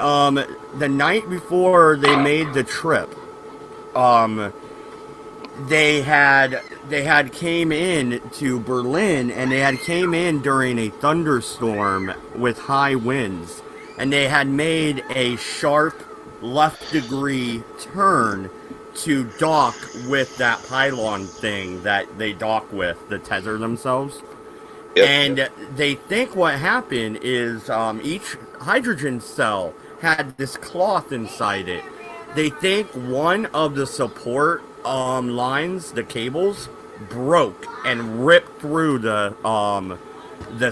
the night before they made the trip, they had came in to Berlin, and they had came in during a thunderstorm with high winds, and they had made a sharp left degree turn to dock with that pylon thing that they dock with to tether themselves. Yep. And they think what happened is each hydrogen cell had this cloth inside it. They think one of the support lines, the cables, broke and ripped through the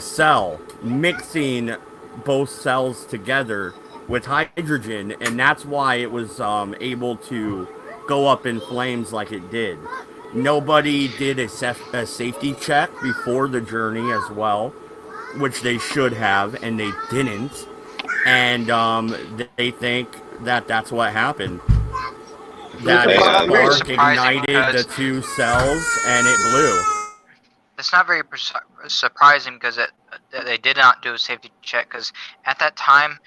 cell, mixing both cells together with hydrogen, and that's why it was able to go up in flames like it did. Nobody did a safety check before the journey as well, which they should have, and they didn't. And they think that that's what happened. That Well, a that's very spark surprising ignited the because- two cells and it blew. It's not very surprising because they did not do a safety check, because at that time,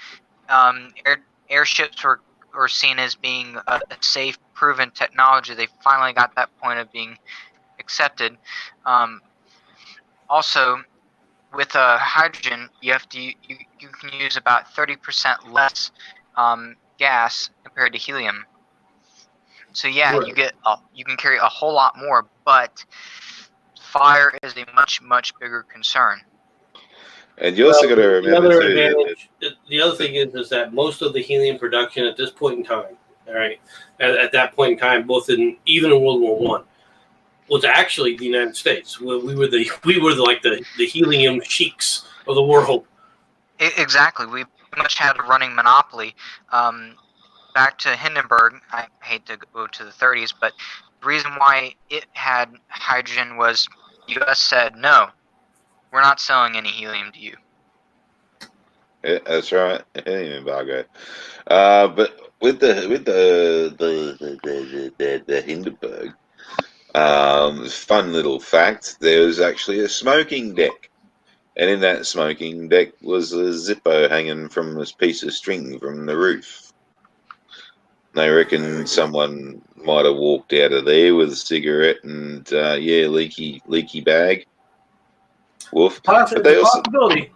airships were seen as being a safe, proven technology. They finally got that point of being accepted. Also, with hydrogen, you can use about 30% less gas compared to helium. So yeah, Right. you can carry a whole lot more, but fire is a much bigger concern. And you also got to the remember other too that advantage, the other thing is that most of the helium production at this point in time, all right, at that point in time, even in World War One, was actually the United States. We were the helium sheiks of the world. Exactly, we pretty much had a running monopoly. Back to Hindenburg, I hate to go to the 30s, but the reason why it had hydrogen was the U.S. said, no, we're not selling any helium to you. yeah, that's right, helium embargo. But with the Hindenburg, fun little fact: there was actually a smoking deck. And in that smoking deck was a Zippo hanging from this piece of string from the roof. They reckon someone might have walked out of there with a cigarette and leaky bag. Woof. But they also, Possibility.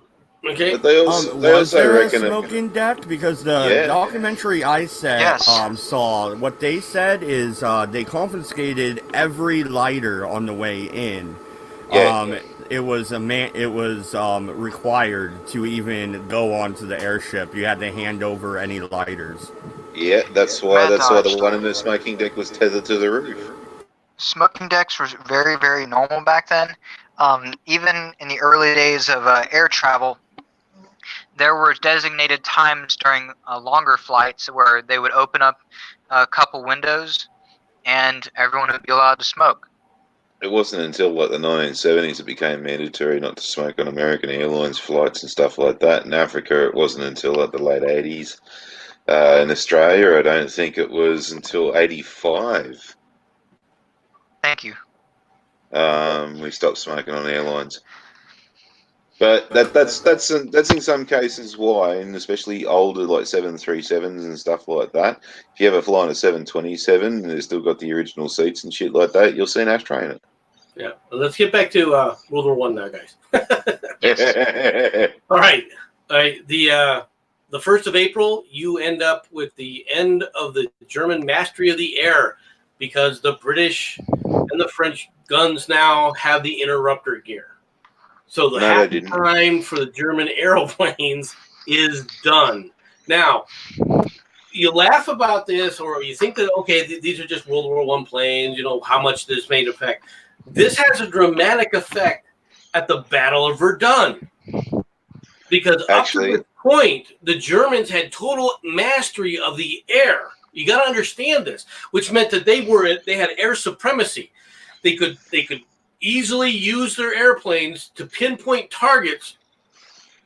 Okay. they Was also there a reckon smoking deck? Because the Yeah. documentary I saw, what they said is they confiscated every lighter on the way in. Yeah. It was required to even go onto the airship. You had to hand over any lighters. Yeah, that's why the Montage. one in the smoking deck was tethered to the roof. Smoking decks were very normal back then. Even in the early days of air travel, there were designated times during longer flights where they would open up a couple windows and everyone would be allowed to smoke. It wasn't until like the 1970s it became mandatory not to smoke on American Airlines flights and stuff like that. In Africa, it wasn't until like the late 80s. In Australia, I don't think it was until 85 Thank you. we stopped smoking on airlines. But that's in some cases why, and especially older like 737s and stuff like that. If you ever fly on a 727 and it's still got the original seats and shit like that, you'll see an ashtray in Yeah. Well, let's get back to World War One now, guys. it. All right. All right. The 1st of April, you end up with the end of the German mastery of the air because the British and the French guns now have the interrupter gear. So the No, they happy didn't. time for the German aeroplanes is done. Now, you laugh about this, or you think that okay, these are just World War One planes. You know how much this made effect. This has a dramatic effect at the Battle of Verdun, because up to this point, the Germans had total mastery of the air. You got to understand this, which meant that they had air supremacy. They could easily use their airplanes to pinpoint targets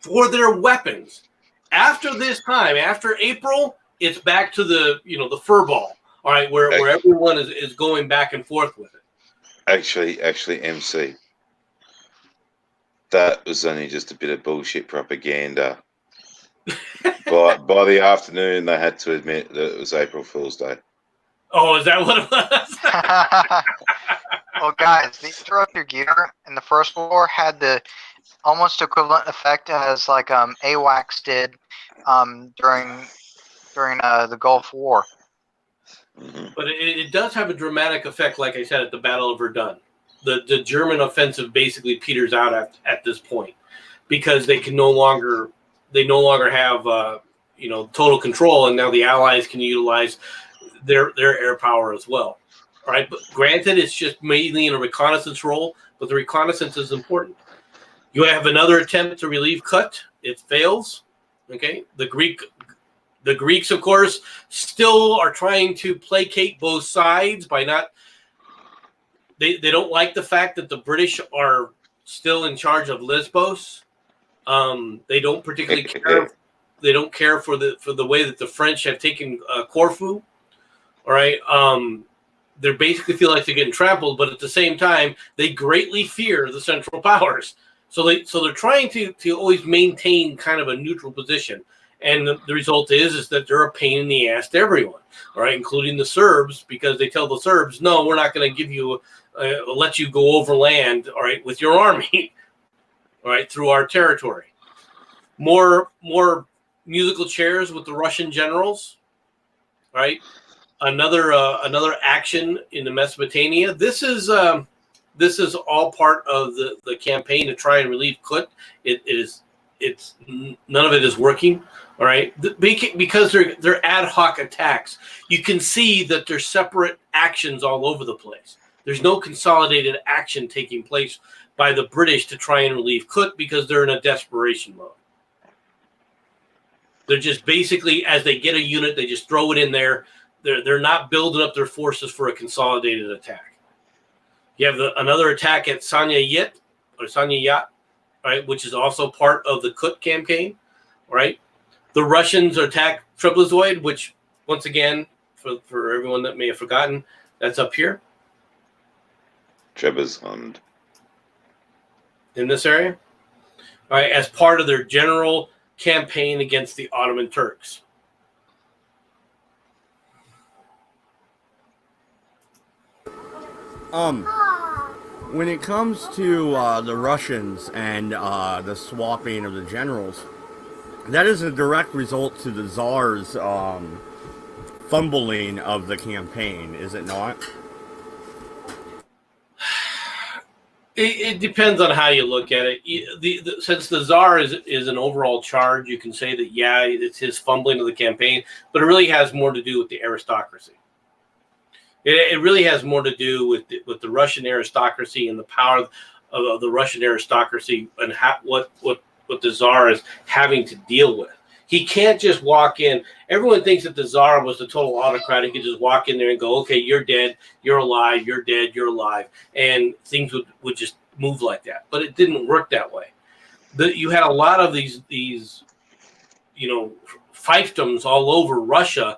for their weapons. After this time, after April, it's back to the fur ball, all right, where everyone is going back and forth with it. Actually, MC, that was only just a bit of bullshit propaganda. by the afternoon, they had to admit that it was April Fool's Day. Oh, is that what it was? Well, guys, the interrupter gear in the First World War had the almost equivalent effect as like AWACS did during the Gulf War. Mm-hmm. But it does have a dramatic effect, like I said, at the Battle of Verdun. The German offensive basically peters out at this point because they no longer have total control, and now the Allies can utilize their air power as well. All right, but granted, it's just mainly in a reconnaissance role, but the reconnaissance is important. You have another attempt to relieve Kut. It fails. Okay, the Greeks, of course, still are trying to placate both sides by not. They don't like the fact that the British are still in charge of Lesbos. They don't particularly care. They don't care for the way that the French have taken Corfu. All right. They basically feel like they're getting trampled, but at the same time, they greatly fear the Central Powers. So they're trying to always maintain kind of a neutral position. And the result is that they're a pain in the ass to everyone, all right, including the Serbs, because they tell the Serbs, no, we're not going to give you, let you go overland, all right, with your army, all right, through our territory. More musical chairs with the Russian generals, all right. Another action in the Mesopotamia. This is all part of the campaign to try and relieve Kut. It's none of it is working. All right, because they're ad hoc attacks. You can see that there's separate actions all over the place. There's no consolidated action taking place by the British to try and relieve Kut because they're in a desperation mode. They're just basically, as they get a unit, they just throw it in there. They're not building up their forces for a consolidated attack. You have another attack at Sanya Yat, right, which is also part of the Kut campaign, right? The Russians attack Treblinzoid, which, once again, for everyone that may have forgotten, that's up here. Trebizond. In this area. All right, as part of their general campaign against the Ottoman Turks. When it comes to the Russians and the swapping of the generals, that is a direct result to the Tsar's fumbling of the campaign, is it not? It depends on how you look at it. Since the Tsar is an overall charge, you can say that, yeah, it's his fumbling of the campaign, but it really has more to do with the aristocracy. It really has more to do with the Russian aristocracy and the power of the Russian aristocracy and what the Tsar is having to deal with. He can't just walk in. Everyone thinks that the Tsar was the total autocrat. He could just walk in there and go, okay, you're dead, you're alive, you're dead, you're alive. And things would just move like that. But it didn't work that way. You had a lot of these fiefdoms all over Russia,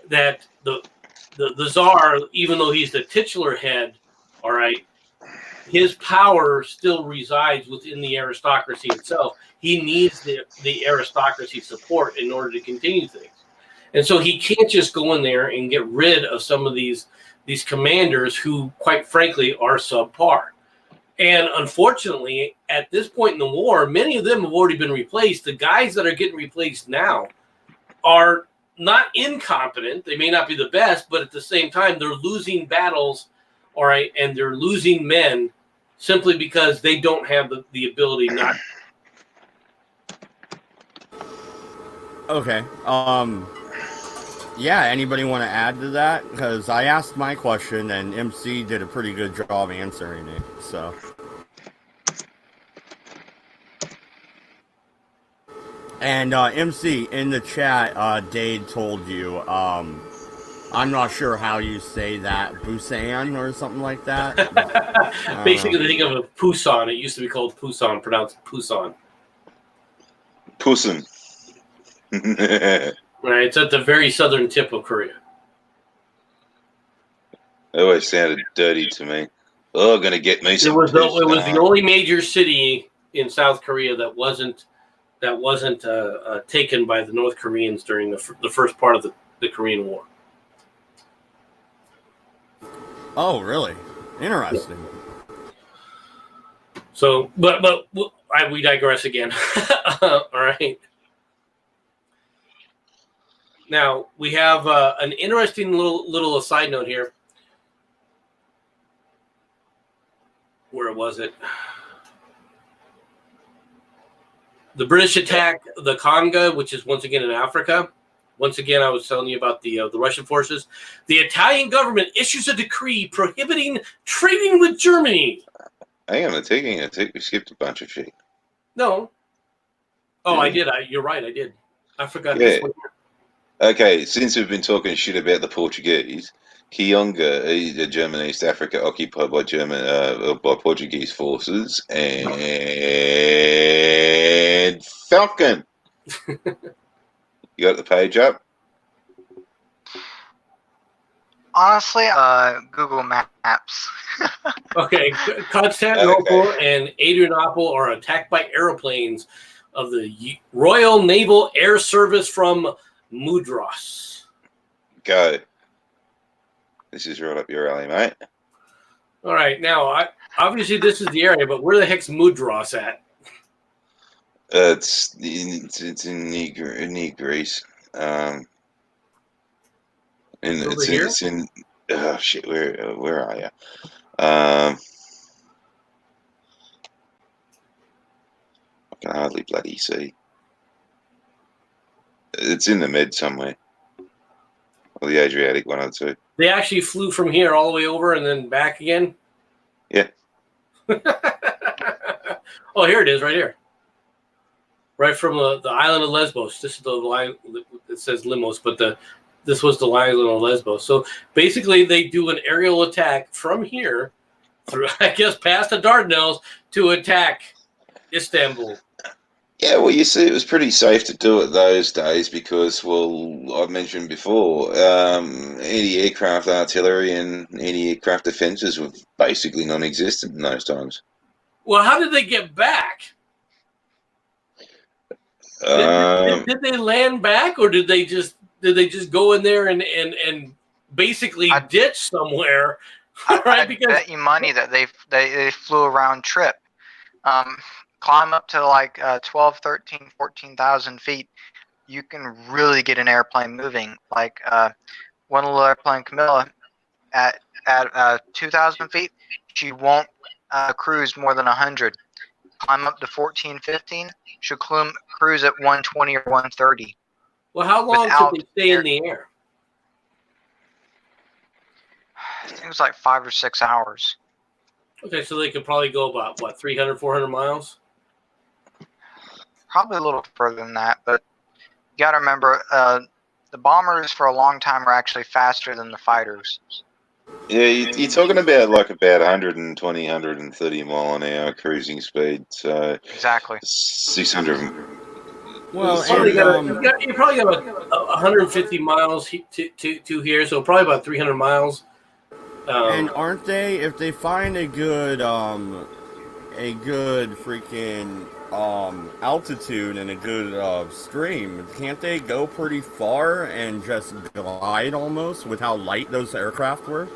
that the Tsar, even though he's the titular head, all right, his power still resides within the aristocracy itself. He needs the aristocracy support in order to continue things. And so he can't just go in there and get rid of some of these commanders who, quite frankly, are subpar. And unfortunately, at this point in the war, many of them have already been replaced. The guys that are getting replaced now are not incompetent. They may not be the best, but at the same time, they're losing battles, all right, and they're losing men simply because they don't have the ability not. Okay. Yeah, anybody want to add to that? Because I asked my question, and MC did a pretty good job answering it, so. And MC, in the chat, Dade told you, I'm not sure how you say that, Busan or something like that. Basically, think of a Pusan. It used to be called Pusan, pronounced Pusan. Pusan. Right, it's at the very southern tip of Korea. It always sounded dirty to me. Oh, gonna get me some. It was the only major city in South Korea that wasn't taken by the North Koreans during the first part of the Korean War. Oh, really? Interesting. So, but we digress again. All right. Now we have an interesting little side note here. Where was it? The British attack the Congo, which is once again in Africa. Once again, I was telling you about the Russian forces. The Italian government issues a decree prohibiting trading with Germany. Hang on, I think we skipped a bunch of shit. No. Oh, Yeah. I did. You're right. I did. I forgot Yeah. this one. Okay, since we've been talking shit about the Portuguese, Kionga is a German East Africa occupied by by Portuguese forces, and Falcon. You got the page up? Honestly, Google Maps. Okay, Constantinople and Adrianople are attacked by airplanes of the Royal Naval Air Service from Mudros. Go. This is right up your alley, mate. All right, now obviously this is the area, but where the heck's Mudros at? It's in New Greece. It's in oh shit. Where are you? I can hardly bloody see. It's in the Med somewhere, or the Adriatic, one or two. They actually flew from here all the way over and then back again. Yeah. Oh, here it is, right here. Right from the island of Lesbos. This is the line that says Limos, but this was the island of Lesbos. So basically, they do an aerial attack from here through, I guess, past the Dardanelles to attack Istanbul. Yeah, well, you see, it was pretty safe to do it those days because, well, I've mentioned before, anti-aircraft artillery and anti-aircraft defences were basically non-existent in those times. Well, how did they get back? Did they land back, or did they just go in there and basically ditch somewhere? I bet you money that they flew a round trip. Climb up to like 12, 13, 14,000 feet, you can really get an airplane moving. Like one little airplane, Camilla, at 2,000 feet, she won't cruise more than 100. Climb up to 14, 15, she'll cruise at 120 or 130. Well, how long could they stay in the air? I think it was like 5 or 6 hours. Okay, so they could probably go about, 300, 400 miles? Probably a little further than that, but you got to remember, the bombers for a long time were actually faster than the fighters. Yeah, you're talking about 120, 130 mile an hour cruising speed. So exactly 600. Well, you probably got about 150 miles to here, so probably about 300 miles. and aren't they? If they find a good freaking altitude and a good stream, can't they go pretty far and just glide almost with how light those aircraft were?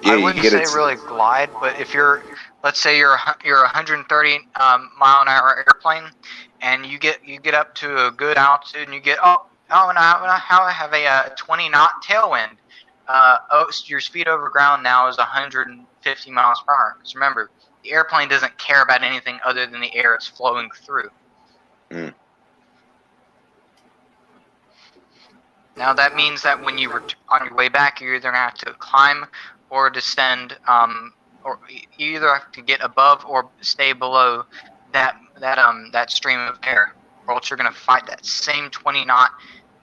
Yeah, I you wouldn't get say it. really glide, but if you're, let's say you're 130 mile an hour airplane, and you get up to a good altitude, and you get now I have a 20 knot tailwind. Your speed over ground now is 150 miles per hour. Because remember, the airplane doesn't care about anything other than the air it's flowing through. Mm. Now that means that when you were on your way back, you're either gonna have to climb or descend, or you either have to get above or stay below that stream of air, or else you're gonna fight that same 20 knot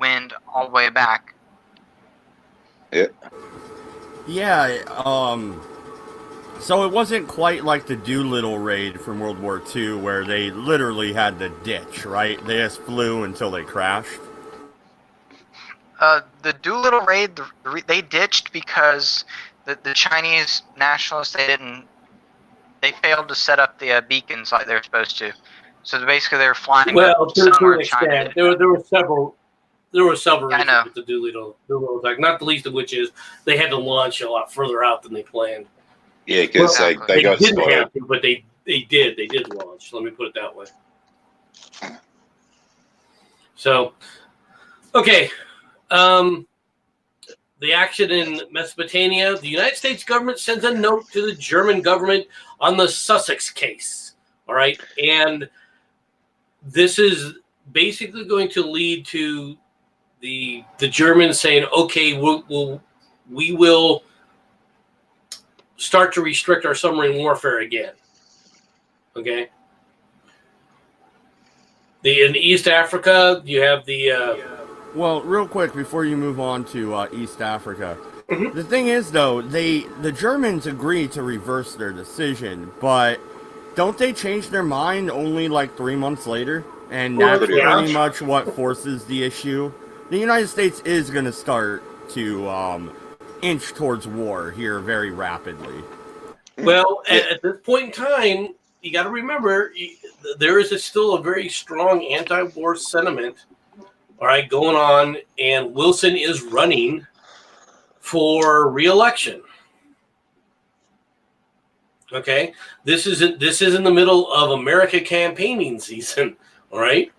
wind all the way back. Yeah. Yeah, so it wasn't quite like the Doolittle raid from World War II where they literally had to ditch, right? They just flew until they crashed. The Doolittle raid, they ditched because the Chinese nationalists, they failed to set up the beacons like they're supposed to. So basically, they were flying. Well, to somewhere an in China. extent, there were several. There were several Yeah, I reasons know. with the Doolittle attack. Not the least of which is they had to launch a lot further out than they planned. Yeah, because Exactly. they got didn't spotted. have to, but they did. They did launch. Let me put it that way. So, okay. The action in Mesopotamia, the United States government sends a note to the German government on the Sussex case. All right. And this is basically going to lead to the Germans saying, okay, we will start to restrict our submarine warfare again. Okay. In East Africa, you have the... Well, real quick before you move on to East Africa, Mm-hmm. the thing is though, the Germans agreed to reverse their decision, but don't they change their mind only like 3 months later? And Well, that's yeah. pretty much what forces the issue. The United States is going to start to inch towards war here very rapidly. Well, at this point in time, you got to remember there is still a very strong anti-war sentiment, all right, going on, and Wilson is running for re-election. Okay, this is in the middle of America campaigning season, all right,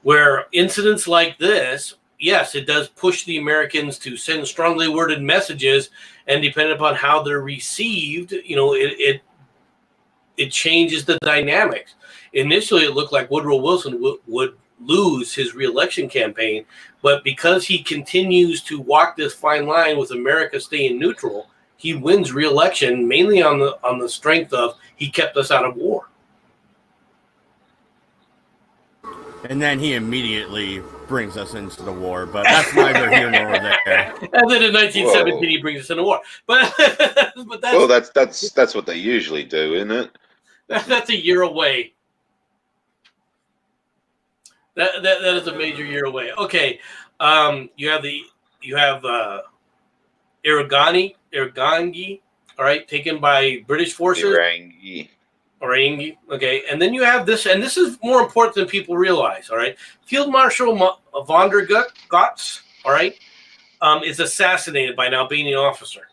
where incidents like this, yes, it does push the Americans to send strongly worded messages, and depending upon how they're received, it changes the dynamics. Initially, it looked like Woodrow Wilson would lose his re-election campaign, but because he continues to walk this fine line with America staying neutral, he wins re-election mainly on the strength of he kept us out of war. And then he immediately brings us into the war, but that's neither here nor there. And then in 1917, he brings us into war. But that's what they usually do, isn't it? That's a year away. That is a major year away. Okay, you have Iragangi, all right, taken by British forces. Orangi, okay, and then you have this, and this is more important than people realize. All right, Field Marshal von der Goltz, all right, is assassinated by an Albanian officer.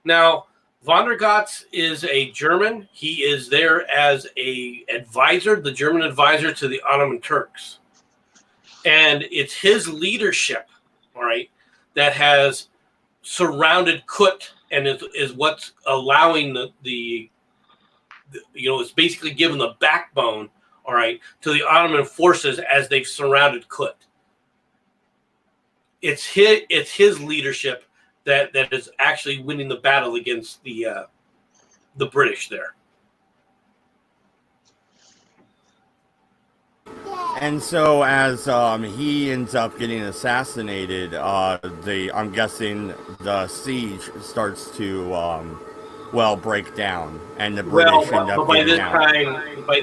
Now, von der Goltz is a German. He is there as a advisor, the German advisor to the Ottoman Turks. And it's his leadership, all right, that has surrounded Kut and is what's allowing the it's basically given the backbone, all right, to the Ottoman forces as they've surrounded Kut. It's his leadership that is actually winning the battle against the British there. And so as he ends up getting assassinated, I'm guessing the siege starts to break down, and the British Well, end up but by getting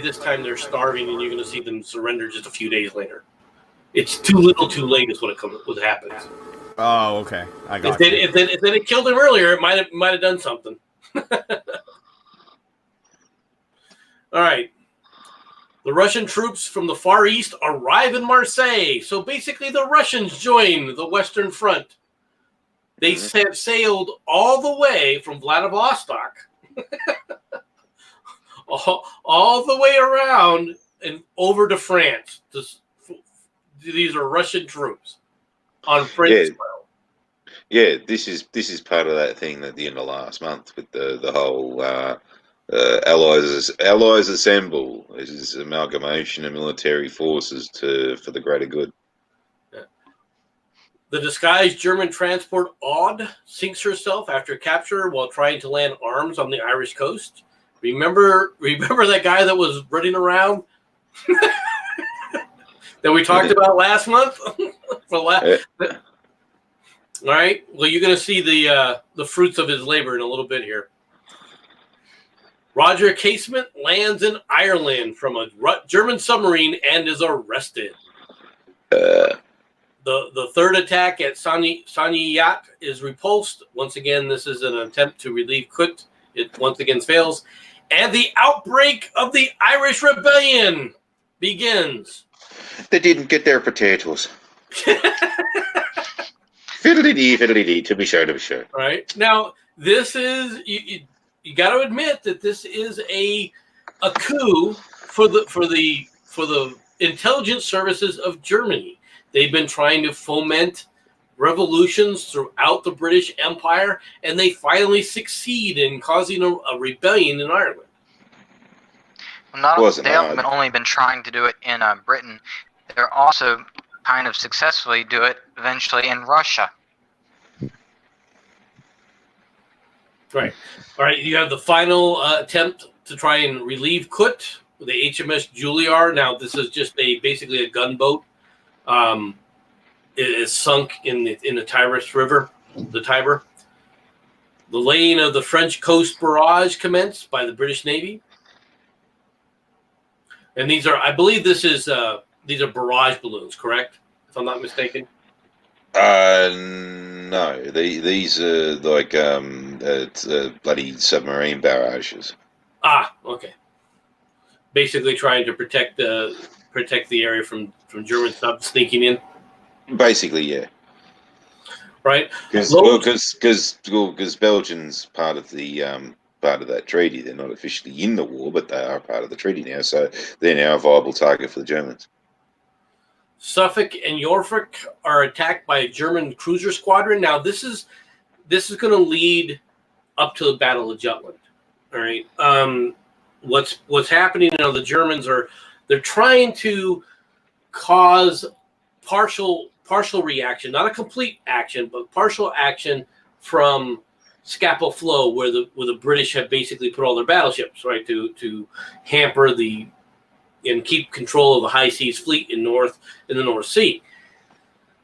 this out. time they're starving, and you're going to see them surrender just a few days later. It's too little, too late, is what happens. Oh, okay, I got If you. they had killed him earlier, it might have done something. All right. The Russian troops from the Far East arrive in Marseille. So basically, the Russians join the Western Front. They have sailed all the way from Vladivostok, all the way around and over to France. These are Russian troops on French soil. Yeah, this is part of that thing at the end of last month with the whole allies assemble. This is amalgamation of military forces for the greater good. The disguised German transport Aude sinks herself after capture while trying to land arms on the Irish coast. Remember that guy that was running around that we talked about last month? All right. Well, you're going to see the fruits of his labor in a little bit here. Roger Casement lands in Ireland from a German submarine and is arrested. The third attack at Saniyat is repulsed. Once again, this is an attempt to relieve Kut. It once again fails. And the outbreak of the Irish Rebellion begins. They didn't get their potatoes. Fiddly-dee, to be sure. All right. Now, this is, you got to admit that this is a coup for the intelligence services of Germany. They've been trying to foment revolutions throughout the British Empire, and they finally succeed in causing a rebellion in Ireland. Well, they haven't only been trying to do it in Britain. They're also kind of successfully do it eventually in Russia. Right. All right. You have the final attempt to try and relieve Kut, the HMS Juliar. Now, this is just basically a gunboat. It is sunk in the Tigris River, the Tiber. The laying of the French coast barrage commenced by the British Navy. And these are, I believe these are barrage balloons, correct? If I'm not mistaken. No, these are like bloody submarine barrages. Ah, okay. Basically trying to protect the area from German subs sneaking in. Basically, yeah. Right. Because Belgium's part of that treaty. They're not officially in the war, but they are part of the treaty now. So they're now a viable target for the Germans. Suffolk and Norfolk are attacked by a German cruiser squadron. Now, this is going to lead up to the Battle of Jutland. All right. What's happening now? The Germans they're trying to cause partial reaction, not a complete action, but partial action from Scapa Flow, where the British have basically put all their battleships, right, to hamper and keep control of the high seas fleet in the North Sea.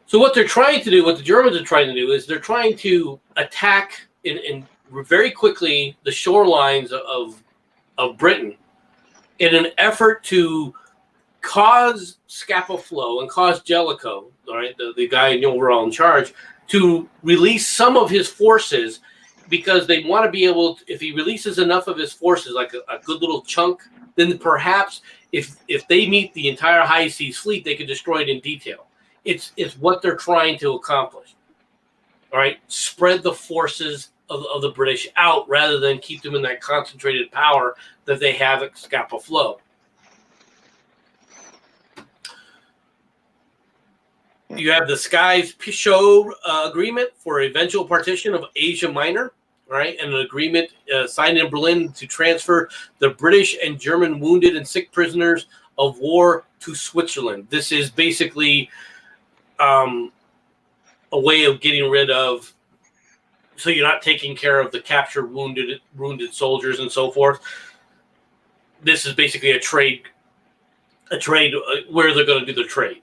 So what the Germans are trying to do is they're trying to attack in very quickly the shorelines of Britain in an effort to cause Scapa Flow and cause Jellicoe, all right, the guy overall in charge, to release some of his forces, because they want to be able to, if he releases enough of his forces, like a good little chunk, then perhaps if they meet the entire high seas fleet, they could destroy it in detail. It's what they're trying to accomplish. All right, spread the forces of the British out rather than keep them in that concentrated power that they have at Scapa Flow. You have the Skies-Picot agreement for eventual partition of Asia Minor, right? And an agreement signed in Berlin to transfer the British and German wounded and sick prisoners of war to Switzerland. This is basically a way of getting rid of, so you're not taking care of the captured wounded soldiers and so forth. This is basically a trade where they're going to do the trade.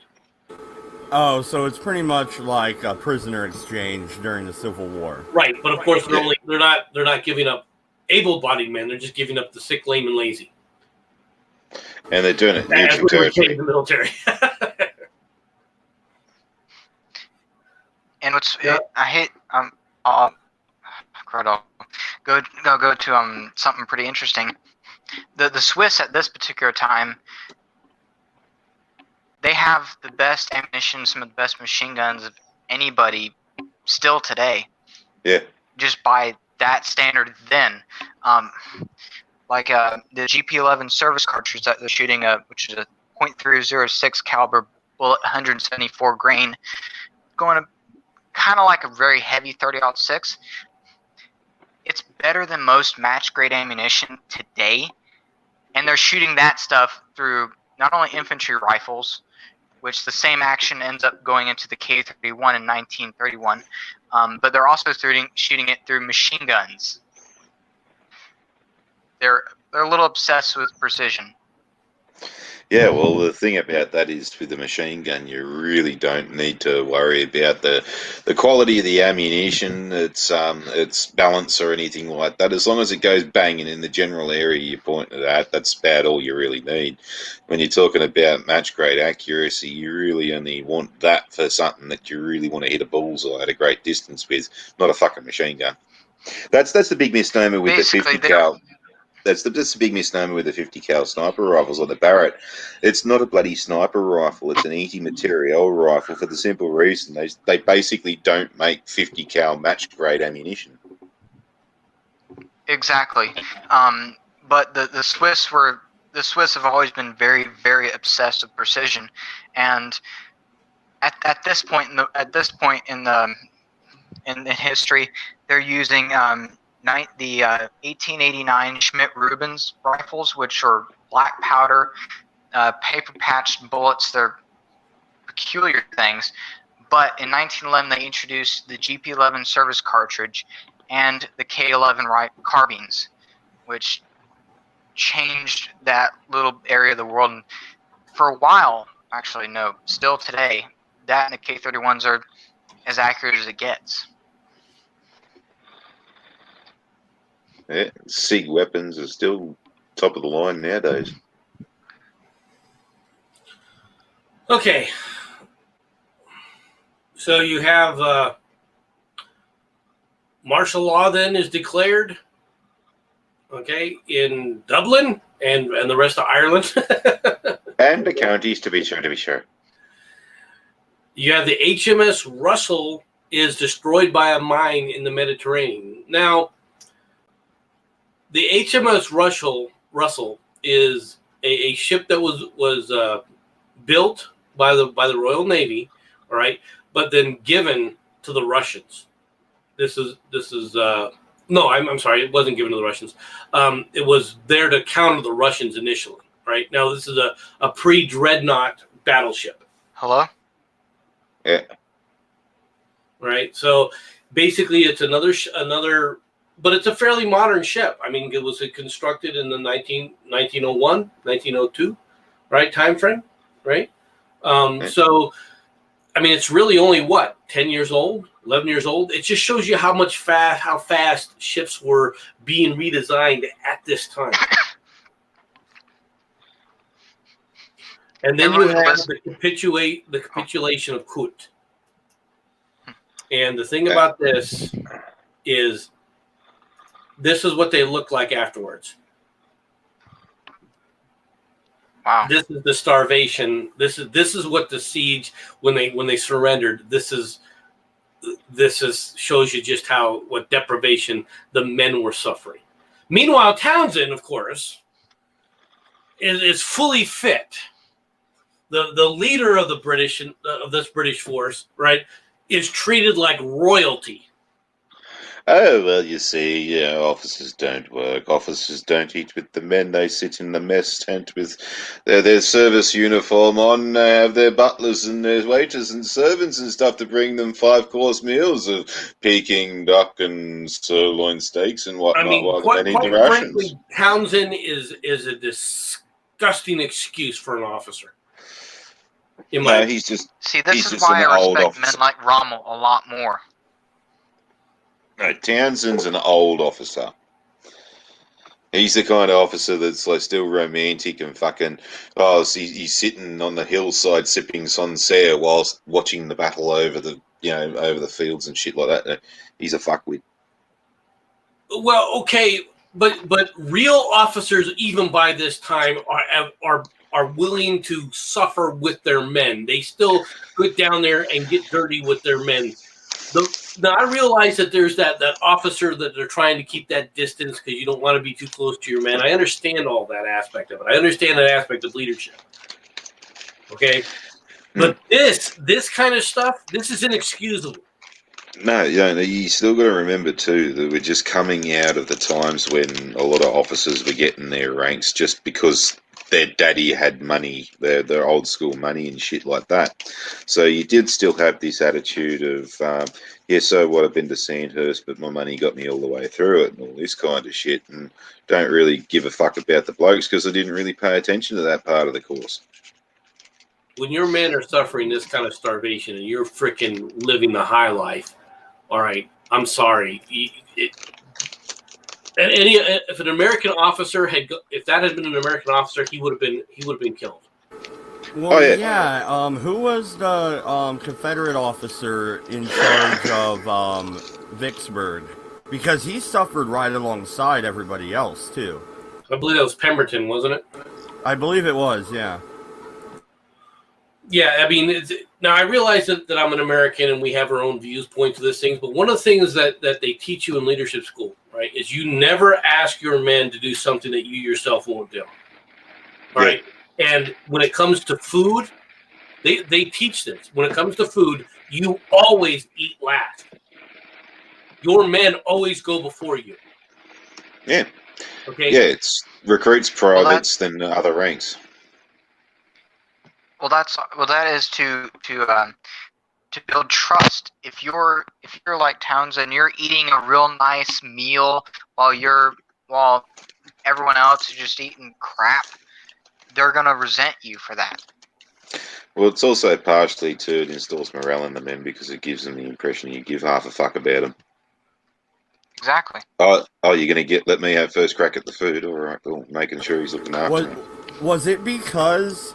Oh, so it's pretty much like a prisoner exchange during the Civil War. Right, but of course they're not giving up able-bodied men. They're just giving up the sick, lame, and lazy. And they're doing it in As neutral we would say territory. in the military. And what's Yeah. I hate crud, I'll go to something pretty interesting. The Swiss at this particular time, they have the best ammunition, some of the best machine guns of anybody still today. Yeah. Just by that standard then. Like the GP11 service cartridge that they're shooting, which is a .306 caliber bullet, 174 grain, going to kind of like a very heavy 30-06. It's better than most match grade ammunition today, and they're shooting that stuff through not only infantry rifles, which the same action ends up going into the K-31 in 1931, but they're also shooting it through machine guns. They're a little obsessed with precision. Yeah, well, the thing about that is with the machine gun, you really don't need to worry about the quality of the ammunition, its balance or anything like that. As long as it goes banging in the general area you're pointing at, that's about all you really need. When you're talking about match grade accuracy, you really only want that for something that you really want to hit a bullseye at a great distance with, not a fucking machine gun. That's the big misnomer with Basically, the 50 cal. That's the big misnomer with the 50 cal sniper rifles or the Barrett. It's not a bloody sniper rifle. It's an anti-materiel rifle for the simple reason they basically don't make 50 cal match grade ammunition. Exactly. But the Swiss have always been very, very obsessed with precision, and at this point in history, they're using the 1889 Schmidt-Rubens rifles, which are black powder, paper patched bullets. They're peculiar things. But in 1911, they introduced the GP11 service cartridge and the K11 carbines, which changed that little area of the world. And for a while, actually, no, still today, that and the K31s are as accurate as it gets. Yeah, SIG weapons are still top of the line nowadays. Okay. So you have martial law then is declared, okay, in Dublin and the rest of Ireland. And the counties, to be sure. You have the HMS Russell is destroyed by a mine in the Mediterranean. Now, the HMS Russell is a ship that was built by the Royal Navy, all right, but then given to the Russians. This is no, I'm sorry, it wasn't given to the Russians. It was there to counter the Russians initially, right? Now this is a pre-dreadnought battleship. Hello? Yeah. Right. So basically, it's another, but it's a fairly modern ship. I mean, it was constructed in the 1901, 1902, right time frame, right? So, I mean, it's really only what 10 years old, 11 years old. It just shows you how fast ships were being redesigned at this time. And then you have the capitulation of Kut. And the thing about this is what they look like afterwards. Wow. This is the starvation. This is what the siege when they surrendered. This shows you just what deprivation the men were suffering. Meanwhile, Townsend, of course, is fully fit. The leader of the British of this British force, right, is treated like royalty. Oh, well, you see, officers don't work. Officers don't eat with the men. They sit in the mess tent with their service uniform on. They have their butlers and their waiters and servants and stuff to bring them 5-course meals of Peking duck and sirloin steaks and whatnot. I mean, while quite the men eat the rations. frankly, Townsend is a disgusting excuse for an officer. He's just See, this he's is just why an I old respect officer. men like Rommel a lot more. No, Townsend's an old officer. He's the kind of officer that's like still romantic and fucking. Oh, so he's sitting on the hillside sipping Sancerre whilst watching the battle over the over the fields and shit like that. He's a fuckwit. Well, okay, but real officers, even by this time, are willing to suffer with their men. They still get down there and get dirty with their men. Now I realize that there's that officer that they're trying to keep that distance because you don't want to be too close to your men. I understand all that aspect of it. I understand that aspect of leadership. Okay, but this kind of stuff, this is inexcusable. No, you still got to remember too that we're just coming out of the times when a lot of officers were getting their ranks just because their daddy had money, their old school money and shit like that. So you did still have this attitude of, so what, I've been to Sandhurst, but my money got me all the way through it and all this kind of shit, and don't really give a fuck about the blokes because I didn't really pay attention to that part of the course. When your men are suffering this kind of starvation and you're freaking living the high life, all right, I'm sorry. If an American officer if that had been an American officer, he would have been killed. Well, yeah. Who was the Confederate officer in charge of Vicksburg? Because he suffered right alongside everybody else too. I believe that was Pemberton, wasn't it? I believe it was. Yeah. Yeah, I mean, now I realize that I'm an American and we have our own viewpoints to this thing, but one of the things that they teach you in leadership school, right, is you never ask your men to do something that you yourself won't do. All right? And when it comes to food, they teach this. When it comes to food, you always eat last. Your men always go before you. Yeah. Okay? Yeah, it's recruits privates than other ranks. Well, that is to build trust. If you're like Townsend, you're eating a real nice meal while everyone else is just eating crap, they're gonna resent you for that. Well, it's also partially too, it installs morale in the men because it gives them the impression you give half a fuck about them. Exactly. Oh, you're gonna let me have first crack at the food, all right? Well, making sure he's looking after me. Was it because?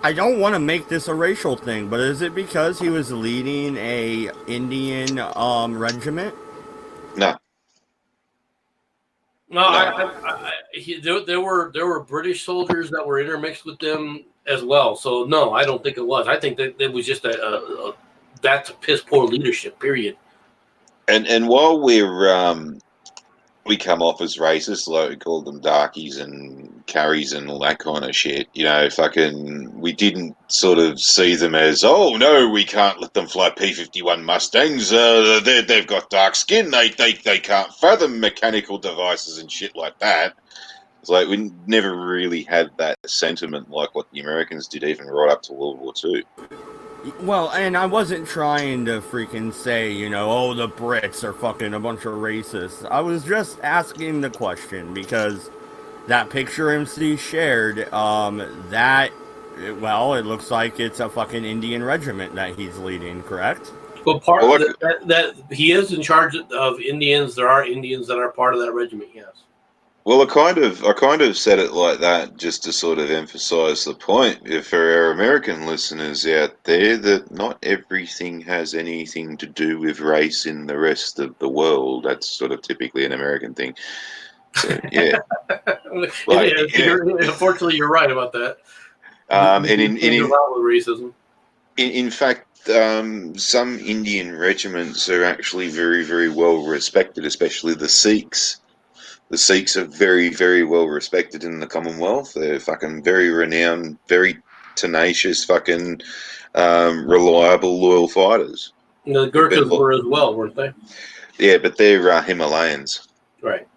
I don't want to make this a racial thing, but is it because he was leading a Indian regiment? No. No, there were British soldiers that were intermixed with them as well. So no, I don't think it was. I think that it was just that's piss poor leadership. Period. And while we come off as racist, like we called them darkies and carries and all that kind of shit, we didn't sort of see them as, oh no, we can't let them fly P-51 Mustangs, they've got dark skin, they can't fathom mechanical devices and shit like that. It's like we never really had that sentiment like what the Americans did even right up to World War II. Well, and I wasn't trying to freaking say, oh, the Brits are fucking a bunch of racists. I was just asking the question because that picture MC shared, it looks like it's a fucking Indian regiment that he's leading, correct? Well, that he is in charge of Indians. There are Indians that are part of that regiment, yes. Well, I kind of said it like that just to sort of emphasize the point for our American listeners out there that not everything has anything to do with race in the rest of the world. That's sort of typically an American thing. So, yeah. Unfortunately, you're right about that. In fact, some Indian regiments are actually very, very well respected, especially the Sikhs. The Sikhs are very, very well respected in the Commonwealth. They're fucking very renowned, very tenacious, fucking reliable, loyal fighters. The Gurkhas were as well, weren't they? Yeah, but they're Himalayans. Right.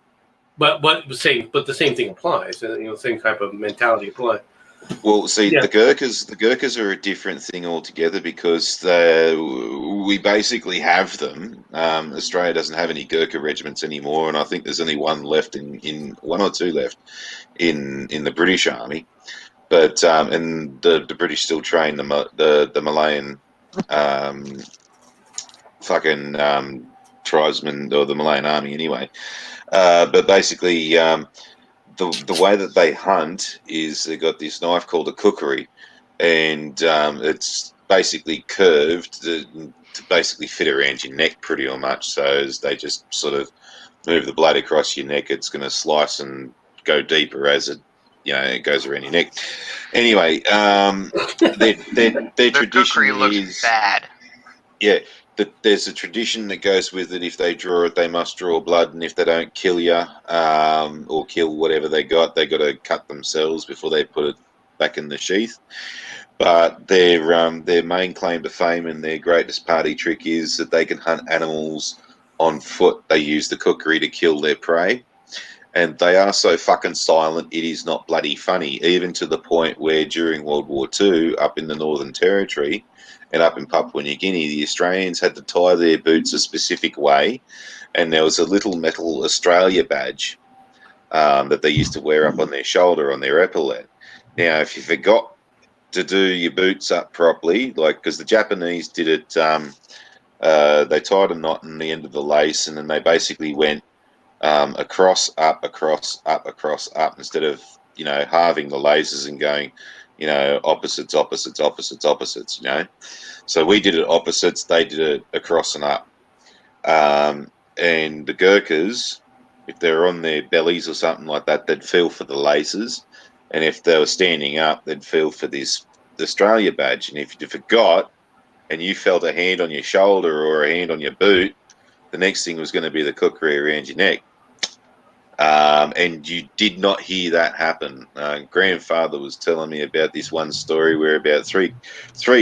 But the same thing applies. Same type of mentality applies. Well, see, the Gurkhas are a different thing altogether because we basically have them. Australia doesn't have any Gurkha regiments anymore, and I think there's only one left in one or two left in the British Army. But and the British still train the Malayan tribesmen or the Malayan army anyway. But basically, the way that they hunt is they got this knife called a kukri, and it's basically curved to basically fit around your neck pretty much. So as they just sort of move the blade across your neck, it's going to slice and go deeper as it goes around your neck. Anyway, their The tradition kukri looks is bad. yeah. There's a tradition that goes with it. If they draw it, they must draw blood, and if they don't kill you or kill whatever they got to cut themselves before they put it back in the sheath. But their main claim to fame and their greatest party trick is that they can hunt animals on foot. They use the kukri to kill their prey, and they are so fucking silent. It is not bloody funny, even to the point where during World War II, up in the Northern Territory and up in Papua New Guinea, the Australians had to tie their boots a specific way, and there was a little metal Australia badge that they used to wear up on their shoulder, on their epaulette. Now, if you forgot to do your boots up properly, because the Japanese did it, they tied a knot in the end of the lace, and then they basically went across, up, across, up, across, up, instead of halving the laces and going opposites, opposites, opposites, opposites. So we did it opposites, they did it across and up. And the Gurkhas, if they were on their bellies or something like that, they'd feel for the laces, and if they were standing up, they'd feel for the Australia badge. And if you forgot and you felt a hand on your shoulder or a hand on your boot, the next thing was going to be the kukri around your neck. And you did not hear that happen. Grandfather was telling me about this one story where about three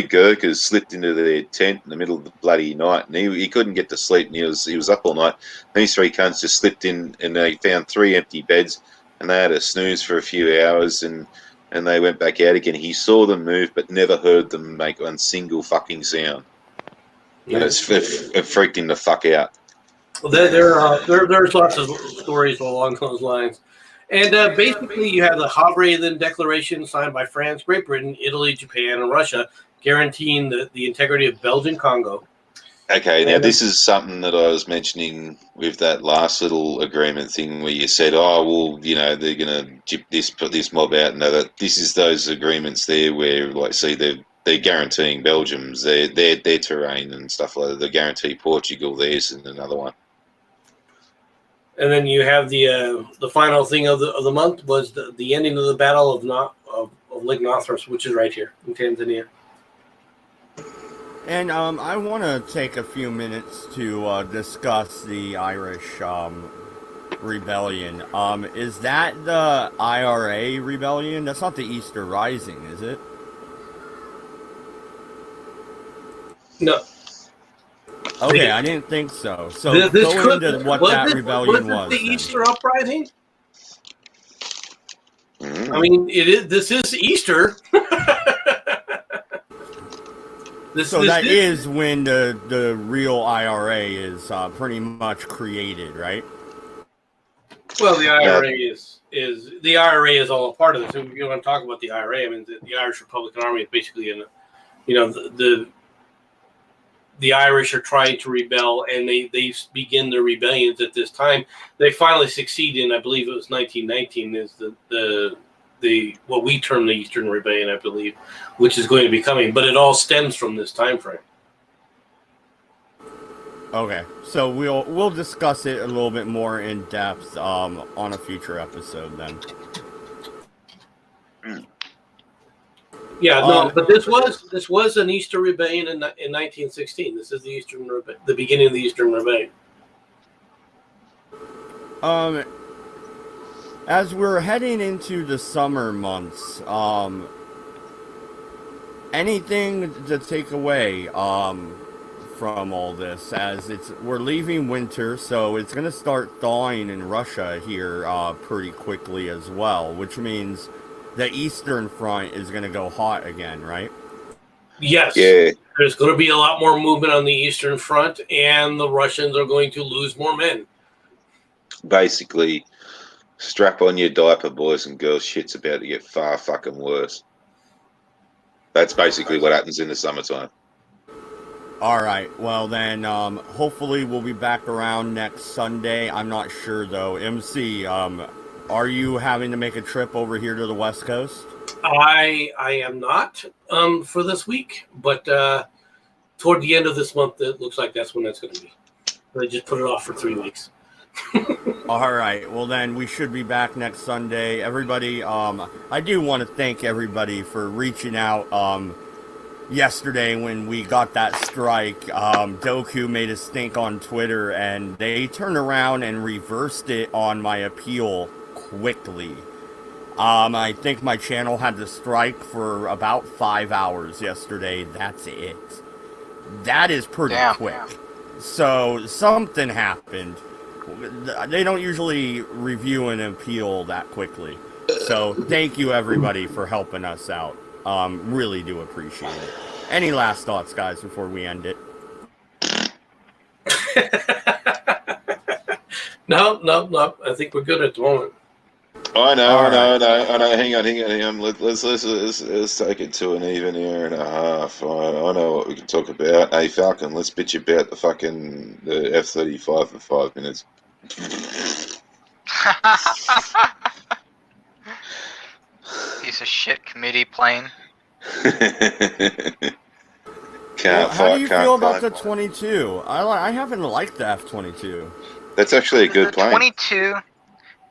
Gurkhas slipped into their tent in the middle of the bloody night, and he couldn't get to sleep, and he was up all night. These three cunts just slipped in, and they found 3 empty beds, and they had a snooze for a few hours, and they went back out again. He saw them move, but never heard them make one single fucking sound. Yeah. And it freaked him the fuck out. Well, there's lots of stories along those lines. And basically, you have the Havre Declaration signed by France, Great Britain, Italy, Japan, and Russia, guaranteeing the integrity of Belgian Congo. Okay, now this is something that I was mentioning with that last little agreement thing where you said, oh, well, they're going to put this mob out. No, that this is those agreements there where, see, they're guaranteeing Belgium's their terrain and stuff like that. They guarantee Portugal theirs and another one. And then you have the final thing of the month was the ending of the Battle of Lake Nothros, which is right here in Tanzania. And I want to take a few minutes to discuss the Irish rebellion. Is that the IRA rebellion? That's not the Easter Rising, is it? No. Okay, I didn't think so. So go into what that rebellion was. Was it the Easter Uprising? I mean, it is. This is Easter. That is when the real IRA is pretty much created, right? Well, the IRA is all a part of this. If you want to talk about the IRA, I mean, the Irish Republican Army is basically the Irish are trying to rebel, and they begin their rebellions at this time. They finally succeed in, I believe it was 1919, is the what we term the Eastern Rebellion, I believe, which is going to be coming. But it all stems from this time frame. Okay, so we'll discuss it a little bit more in depth on a future episode then. Yeah, no, but this was an Eastern Rebellion in 1916. This is the beginning of the Eastern Rebellion. As we're heading into the summer months, anything to take away from all this, as we're leaving winter, so it's going to start thawing in Russia here pretty quickly as well, which means the Eastern Front is going to go hot again, right? Yes. Yeah. There's going to be a lot more movement on the Eastern Front, and the Russians are going to lose more men. Basically, strap on your diaper, boys and girls. Shit's about to get far fucking worse. That's basically what happens in the summertime. All right. Well, then, hopefully we'll be back around next Sunday. I'm not sure though. MC, are you having to make a trip over here to the West Coast? I am not for this week, but toward the end of this month, it looks like that's when that's going to be. They just put it off for 3 weeks. All right. Well, then we should be back next Sunday. Everybody, I do want to thank everybody for reaching out. Yesterday when we got that strike, Doku made us think on Twitter, and they turned around and reversed it on my appeal quickly. I think my channel had to strike for about 5 hours yesterday. That's it. That is pretty quick. So something happened. They don't usually review an appeal that quickly. So thank you everybody for helping us out. Really do appreciate it. Any last thoughts, guys, before we end it? No. I think we're good at the moment. I know. Hang on. Let's take it to an even hour and a half. I know what we can talk about. Hey, Falcon, let's bitch about the F-35 for 5 minutes. Piece of shit committee plane. How do you feel about the 22? I haven't liked the F-22. That's actually a good plane.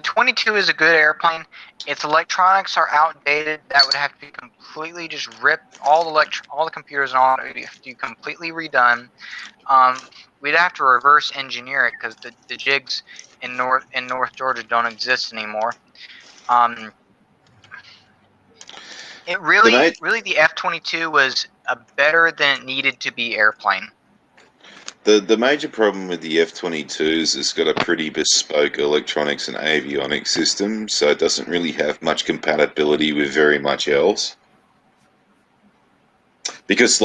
22 is a good airplane. Its electronics are outdated. That would have to be completely just ripped. All the computers and all that would have to be completely redone. We'd have to reverse engineer it because the jigs in North Georgia don't exist anymore. It really the F-22 was a better than it needed to be airplane. The major problem with the F-22 is it's got a pretty bespoke electronics and avionics system, so it doesn't really have much compatibility with very much else. Because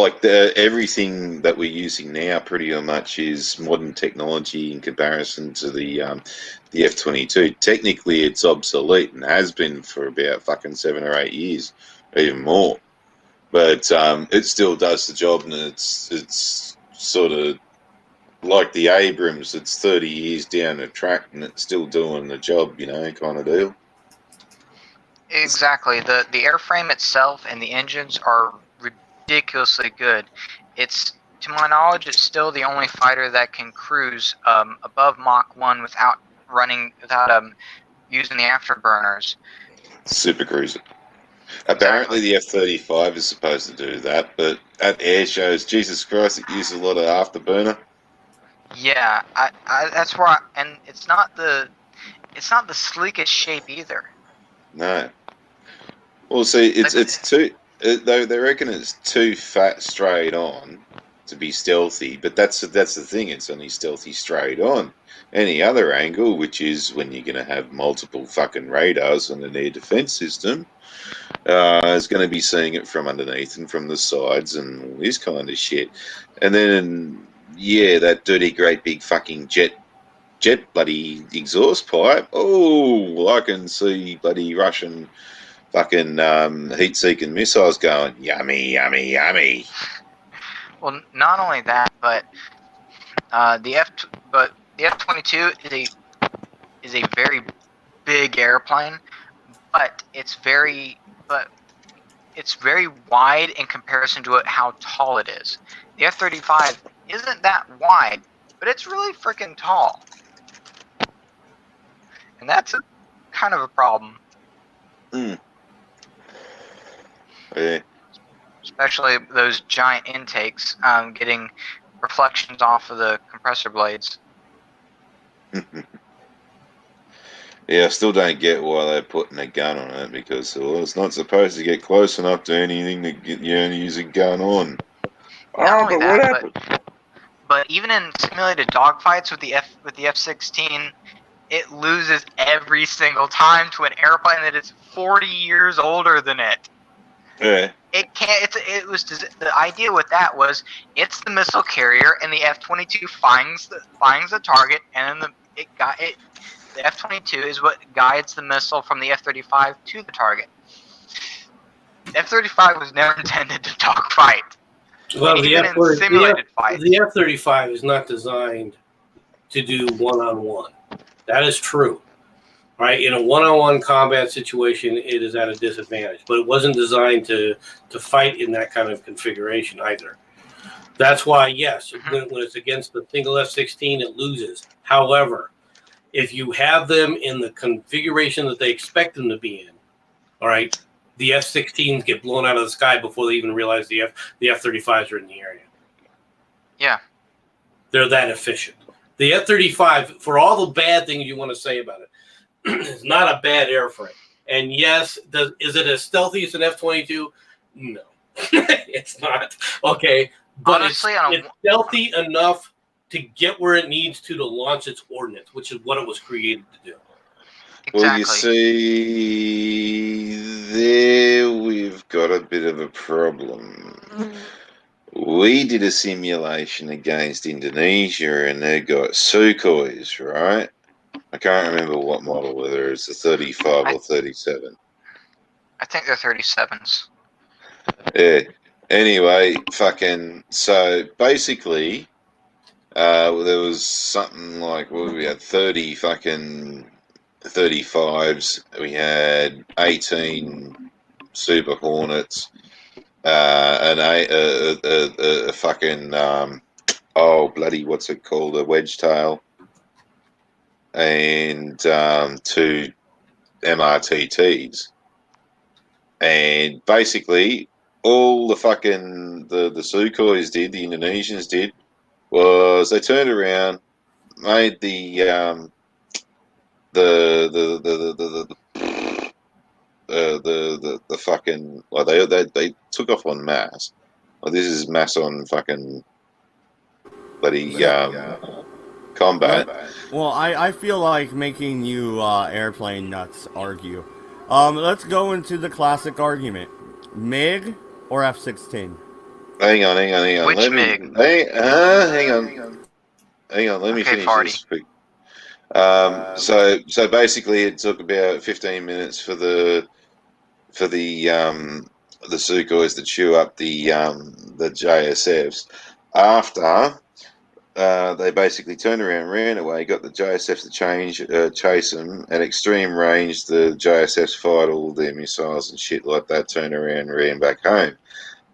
everything that we're using now pretty much is modern technology in comparison to the F-22. Technically, it's obsolete and has been for about fucking 7 or 8 years, even more. But it still does the job, and it's sort of like the Abrams. It's 30 years down the track, and it's still doing the job, kind of deal. Exactly. The airframe itself and the engines are ridiculously good. It's, to my knowledge, it's still the only fighter that can cruise above Mach 1 without using the afterburners. Super cruiser. Apparently the F-35 is supposed to do that, but at air shows, Jesus Christ, it uses a lot of afterburner. Yeah, that's why, and it's not the sleekest shape either. No. Well, see, it's too. They reckon it's too fat straight on to be stealthy, but that's the thing. It's only stealthy straight on. Any other angle, which is when you're going to have multiple fucking radars on the air defense system, is going to be seeing it from underneath and from the sides and all this kind of shit. And then, yeah, that dirty, great big fucking jet bloody exhaust pipe. Oh, I can see bloody Russian fucking heat-seeking missiles going, yummy, yummy, yummy. Well, not only that, but the F-22 is a very big airplane, but it's very wide in comparison to how tall it is. The F-35 isn't that wide, but it's really freaking tall, and that's kind of a problem. Yeah. Especially those giant intakes, getting reflections off of the compressor blades. Yeah, I still don't get why they're putting a gun on it, because it's not supposed to get close enough to anything to get you to use a gun on. But even in simulated dogfights with the F-16, it loses every single time to an airplane that is 40 years older than it. Yeah. It can't. The idea with that was it's the missile carrier, and the F-22 finds the target, and then the F-22 is what guides the missile from the F-35 to the target. The F-35 was never intended to dogfight. Well, Even in simulated fights. the F-35 is not designed to do one-on-one. That is true. Right? In a one-on-one combat situation, it is at a disadvantage. But it wasn't designed to fight in that kind of configuration either. That's why, yes, when it's against the single F-16, it loses. However, if you have them in the configuration that they expect them to be in, all right, the F-16s get blown out of the sky before they even realize the F-35s are in the area. Yeah. They're that efficient. The F-35, for all the bad things you want to say about it, is not a bad airframe. And yes, is it as stealthy as an F-22? No, it's not. Okay, but Honestly, it's stealthy enough to get where it needs to launch its ordnance, which is what it was created to do. Exactly. Well, you see, there we've got a bit of a problem. We did a simulation against Indonesia, and they got Sukhois, right? I can't remember what model, whether it's a 35 or 37. I think they're 37s. Yeah. Anyway, so basically, there was something like, we had 30 35s. We had 18 Super Hornets, and a fucking what's it called? A wedge tail, and 2 MRTTs, and basically all the Sukhois did, the Indonesians did, was they turned around, made the fucking, well, they took off on mass. Well, this is mass on fucking bloody combat. Well, I feel like making you airplane nuts argue. Let's go into the classic argument: MiG or F-16. Hang on. Which MiG? Hang on. Let me finish this quick. So basically, it took about 15 minutes for the Sukhois to chew up the JSFs. After they basically turned around, ran away, got the JSFs to chase them at extreme range. The JSFs fired all their missiles and shit like that. Turned around, ran back home,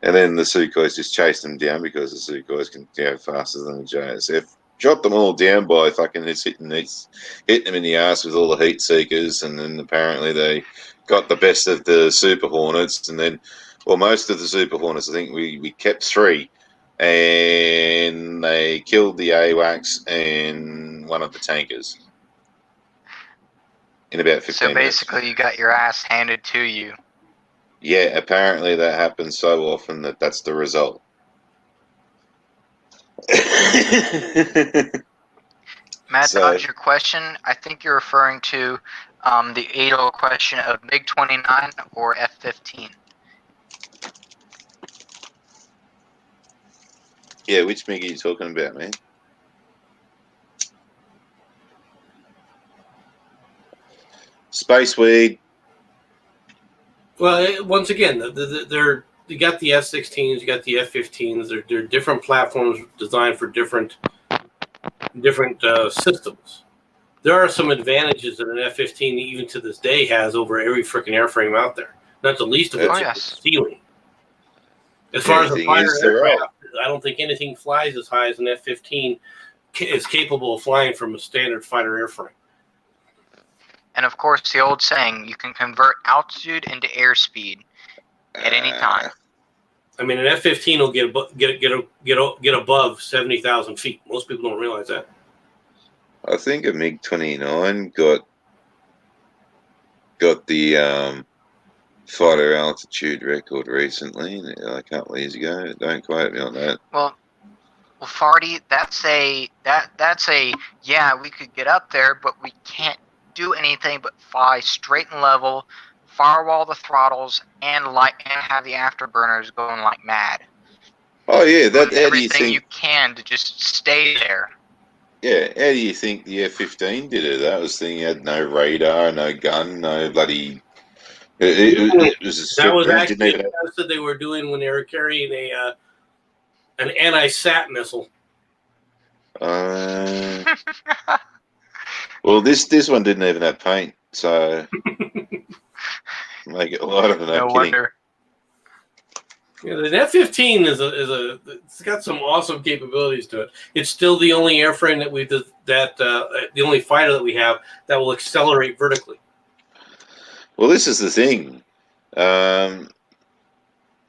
and then the Sukhois just chased them down because the Sukhois can go faster than the JSF. Shot them all down by fucking hit them in the ass with all the heat seekers, and then apparently they got the best of the Super Hornets, and then, well, most of the Super Hornets, I think we kept 3, and they killed the AWACS and one of the tankers in about 15 So minutes. basically, you got your ass handed to you. Yeah, apparently that happens so often that's the result. Matt, to answer your question, I think you're referring to the age-old question of MiG-29 or F-15. Yeah, which MiG are you talking about, man? Space weed. Well, once again, you got the F-16s, you got the F-15s. They're different platforms designed for different systems. There are some advantages that an F-15 even to this day has over every freaking airframe out there. Not the least of which is the ceiling. As far as a fighter aircraft, I don't think anything flies as high as an F-15 is capable of flying from a standard fighter airframe. And of course, the old saying, you can convert altitude into airspeed at any time. I mean, an F-15 will get above 70,000 feet. Most people don't realize that. I think a MiG-29 got the fighter altitude record recently, a couple of years ago. Don't quote me on that. Well, Farty, that's a yeah, we could get up there, but we can't do anything but fly straight and level, firewall the throttles, and have the afterburners going like mad. Oh yeah, that everything you can to just stay there. Yeah, how do you think the F-15 did it? That was thing had no radar, no gun, no bloody. It was a that was actually the test that they were doing when they were carrying an anti-sat missile. Well, this one didn't even have paint, so make it lighter than No I'm kidding. wonder. Yeah, the F-15 it's got some awesome capabilities to it. It's still the only airframe the only fighter that we have that will accelerate vertically. Well, this is the thing.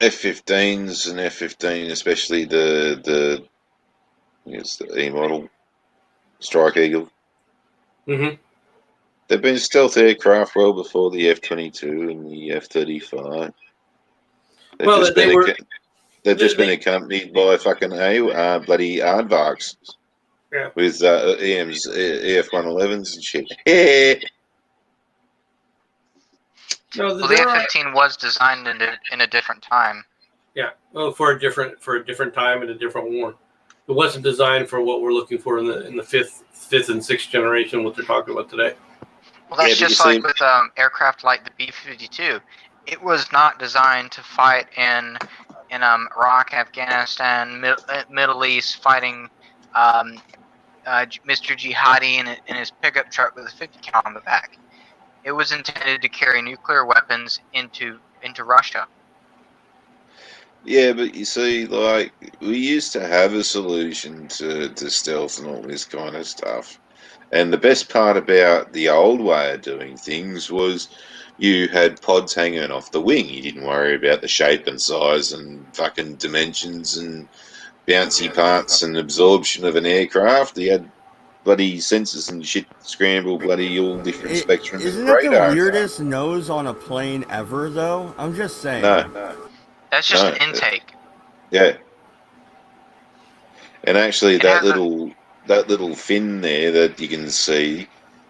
F-15s and F-15, especially the E model Strike Eagle. Mm-hmm. They've been stealth aircraft well before the F-22 and the F-35. They've just been accompanied by fucking bloody aardvarks. Yeah. With EMs, EF-111s and shit. Yeah. No, Well, the F-15 was designed in a different time. Yeah, well, for a different time and a different war. It wasn't designed for what we're looking for in the fifth and sixth generation. What they're talking about today. Well, that's just like with aircraft like the B-52. It was not designed to fight in Iraq, Afghanistan, Middle East, fighting Mr. Jihadi in his pickup truck with a 50 cal on the back. It was intended to carry nuclear weapons into Russia. Yeah, but you see, like, we used to have a solution to stealth and all this kind of stuff. And the best part about the old way of doing things was you had pods hanging off the wing. You didn't worry about the shape and size and fucking dimensions and bouncy parts and absorption of an aircraft. You had bloody sensors and shit scramble bloody all different spectrums of Isn't radar. that the weirdest nose on a plane ever, though? I'm just saying. No. That's just an intake. Yeah. And actually, that little fin there that you can see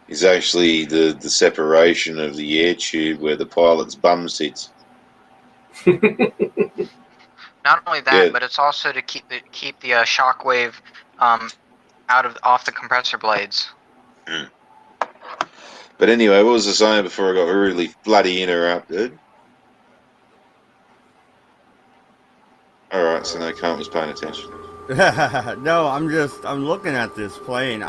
is actually the separation of the air tube where the pilot's bum sits. Not only that, but it's also to keep the shock wave off the compressor blades. Mm. But anyway, what was I saying before I got really bloody interrupted? All right, so no, Kant was paying attention. No, I'm looking at this plane.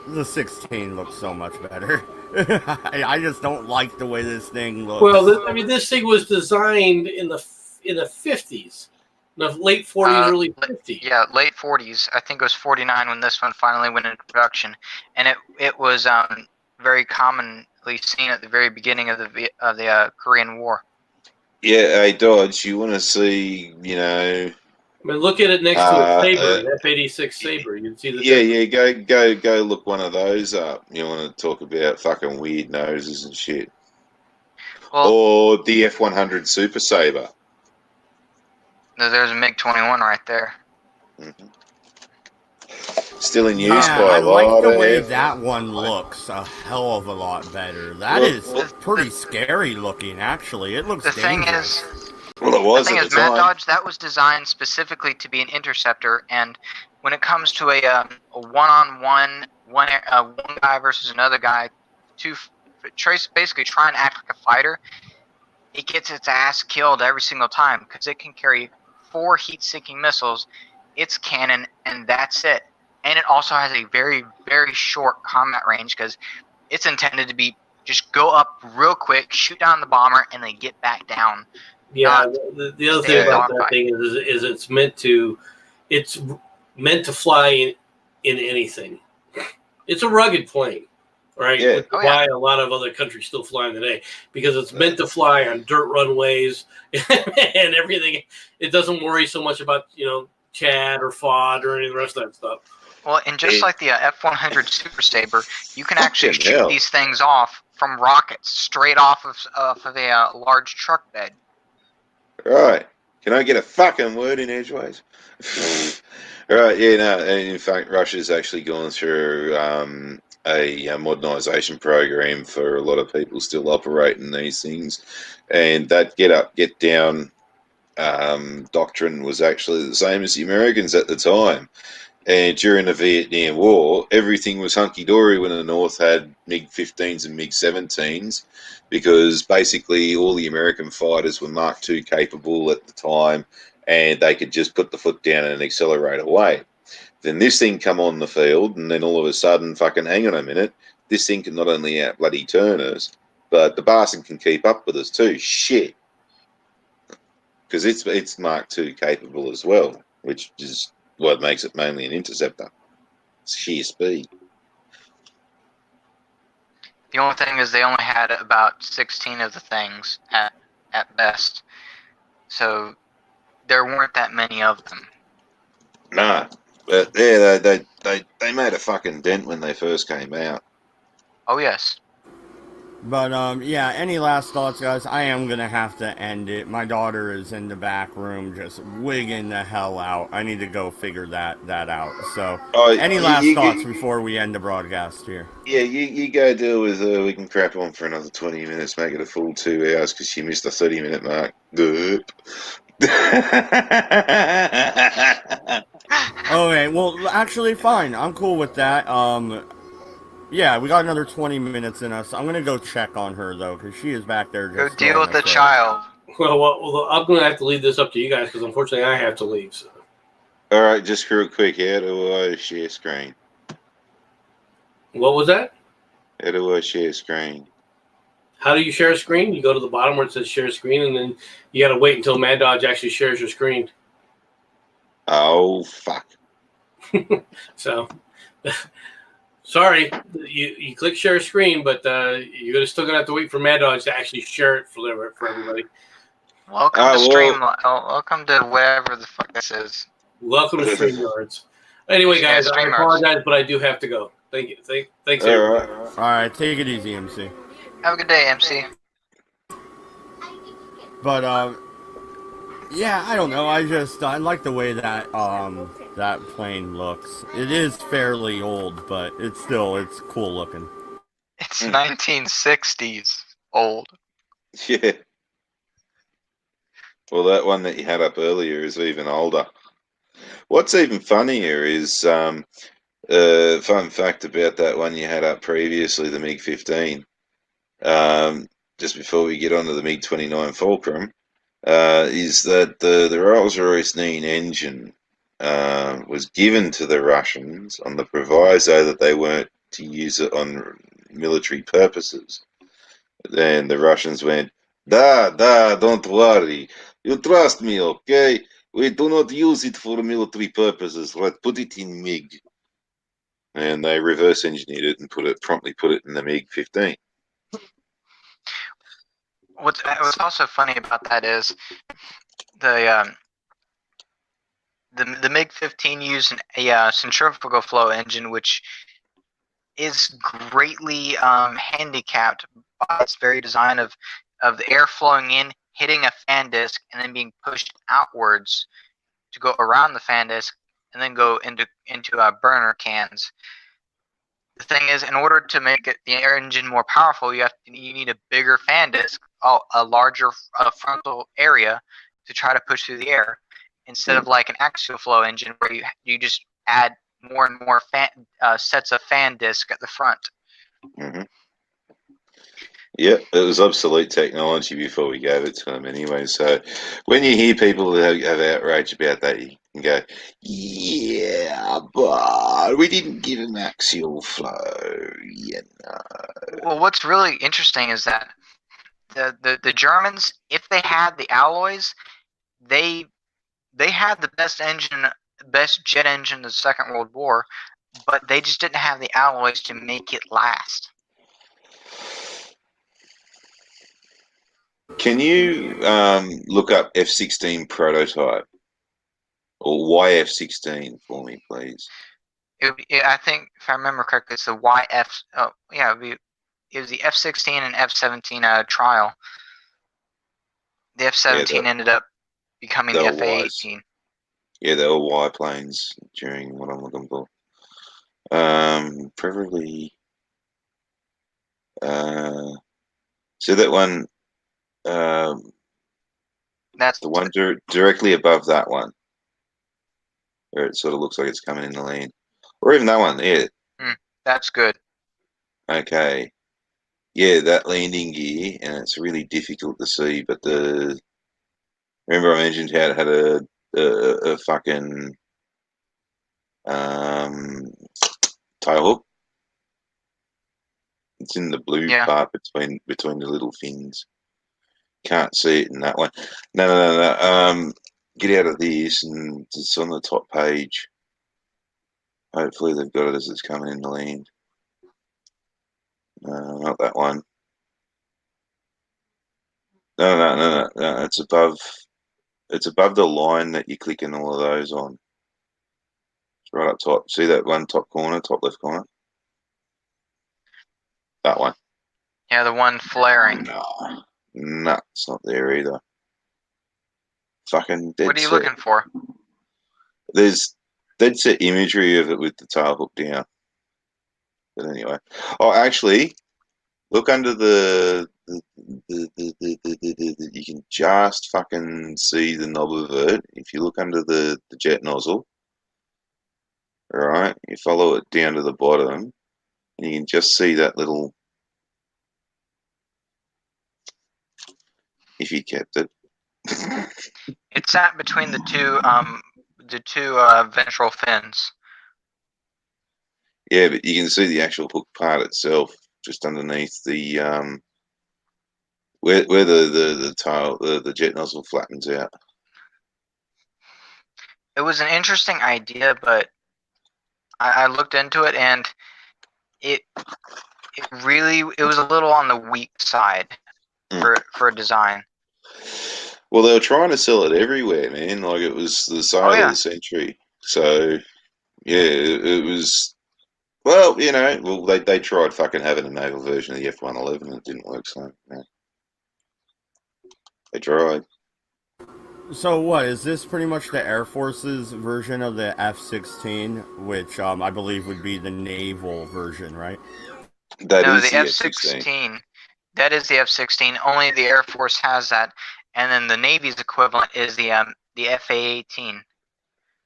The 16 looks so much better. I just don't like the way this thing looks. Well, this thing was designed in the 50s, the late 40s, early 50s. Yeah, late 40s. I think it was 49 when this one finally went into production, and it was very commonly seen at the very beginning of the Korean War. Yeah, hey Dodge, you want to see, I mean, look at it next to a Sabre, an F-86 Sabre. You can see the difference. Go look one of those up. You want to talk about fucking weird noses and shit. Well, or the F-100 Super Sabre. There's a MiG-21 right there. Mm-hmm. Still in use by I a lot like the of way that one looks a hell of a lot better. That is pretty scary looking, actually. It looks dangerous. The thing is, Matt Dodge, that was designed specifically to be an interceptor, and when it comes to a one-on-one, one guy versus another guy, basically try and act like a fighter, it gets its ass killed every single time because it can carry 4 heat-seeking missiles, its cannon, and that's it. And it also has a very, very short combat range because it's intended to be just go up real quick, shoot down the bomber, and then get back down. Yeah, the other thing about that thing is it's meant to fly in anything. It's a rugged plane, right? Yeah. Why a lot of other countries still fly today, because it's meant to fly on dirt runways and everything. It doesn't worry so much about Chad or FOD or any of the rest of that stuff. Well, and just like the F-100 Super Sabre, you can actually shoot these things off from rockets straight off of a large truck bed. Right. Can I get a fucking word in edgeways? Right, yeah, no, and in fact, Russia's actually gone through a modernisation program for a lot of people still operating these things. And that get up, get down doctrine was actually the same as the Americans at the time. And during the Vietnam War, everything was hunky-dory when the North had MiG-15s and MiG-17s, because basically all the American fighters were Mark II capable at the time, and they could just put the foot down and accelerate away. Then this thing come on the field, and then all of a sudden, fucking hang on a minute, this thing can not only out bloody turn us, but the bastard can keep up with us too. Shit. Because it's Mark II capable as well, which is what makes it mainly an interceptor. It's sheer speed. The only thing is they only had about 16 of the things at best, so there weren't that many of them. Nah, but yeah, they made a fucking dent when they first came out. Oh yes. But yeah, any last thoughts, guys? I am gonna have to end it. My daughter is in the back room just wigging the hell out. I need to go figure that out. So, any last thoughts before we end the broadcast here? Yeah, you go deal with her. We can crap on for another 20 minutes, make it a full 2 hours because she missed the 30-minute mark. Okay, well, actually, fine. I'm cool with that. Yeah, we got another 20 minutes in us. I'm gonna go check on her though, because she is back there Go just deal with the throwing a fit. child. Well, I'm going to have to leave this up to you guys because unfortunately I have to leave. So. All right, just real quick, how do I share screen? What was that? How do I share screen? How do you share a screen? You go to the bottom where it says share screen, and then you got to wait until Mad Dodge actually shares your screen. Oh, fuck. So, sorry, you click share screen, but you're still going to have to wait for Mad Dodge to actually share it for everybody. Welcome to Stream. Welcome to whatever the fuck this is. Welcome to StreamYards. Anyway, guys, I apologize, but I do have to go. Thank you. Thanks, everybody. All right, take it easy, MC. Have a good day, MC. But yeah, I don't know. I like the way that that plane looks. It is fairly old, but it's cool looking. It's 1960s old. Yeah. Well, that one that you had up earlier is even older. What's even funnier is fun fact about that one you had up previously, the MiG-15. Just before we get on to the MiG-29 Fulcrum, is that the Rolls-Royce 9 engine was given to the Russians on the proviso that they weren't to use it on military purposes. Then the Russians went, don't worry. You trust me, okay? We do not use it for military purposes. Let's put it in MiG. And they reverse engineered it and promptly put it in the MiG-15. What's also funny about that is the MiG-15 used a centrifugal flow engine, which is greatly handicapped by its very design of the air flowing in, hitting a fan disc, and then being pushed outwards to go around the fan disc and then go into burner cans. The thing is, in order to make the air engine more powerful, you need a bigger fan disc, a larger frontal area to try to push through the air, instead of like an axial flow engine where you just add more and more sets of fan disc at the front. Mm-hmm. Yeah, it was obsolete technology before we gave it to them anyway. So when you hear people have outrage about that, you can go, yeah, but we didn't give them axial flow, you know. Well, what's really interesting is that the Germans, if they had the alloys, they had the best jet engine in the Second World War, but they just didn't have the alloys to make it last. Can you look up F-16 prototype or YF-16 for me, please? I think, if I remember correctly, it's the YF. Oh, yeah, it was the F-16 and F-17 trial. The F-17 ended up becoming the F-18. Yeah, they were Y planes during what I'm looking for. Preferably. So that one. That's the one directly above that one, where it sort of looks like it's coming in the lane, or even that one. Yeah, that's good. Okay, yeah, that landing gear, and it's really difficult to see. But remember I mentioned how it had a a fucking tail hook. It's in the blue Yeah. part between the little fins. Can't see it in that one. No. Get out of this, and it's on the top page. Hopefully they've got it as it's coming in the land. Not that one. No. It's above. It's above the line that you're clicking all of those on. It's right up top. See that one top corner, top left corner? That one. Yeah, the one flaring. No, it's not there either. Fucking dead What are you set. looking for? There's dead set imagery of it with the tail hook down. But anyway. Oh, actually, look under the you can just fucking see the knob of it. If you look under the jet nozzle, right, you follow it down to the bottom, and you can just see that little, if you kept it. It's sat between the two ventral fins. Yeah, but you can see the actual hook part itself just underneath the where the tail the jet nozzle flattens out. It was an interesting idea, but I looked into it, and it was a little on the weak side for a design. Well, they were trying to sell it everywhere, man. Like, it was the sale of the century. So yeah, it was. Well, you know, they tried fucking having a naval version of the F-111 and it didn't work, so yeah. They tried. So what, is this pretty much the Air Force's version of the F-16, which I believe would be the naval version, right? That No, is the F-16. That is the F-16. Only the Air Force has that, and then the Navy's equivalent is the F/A-18.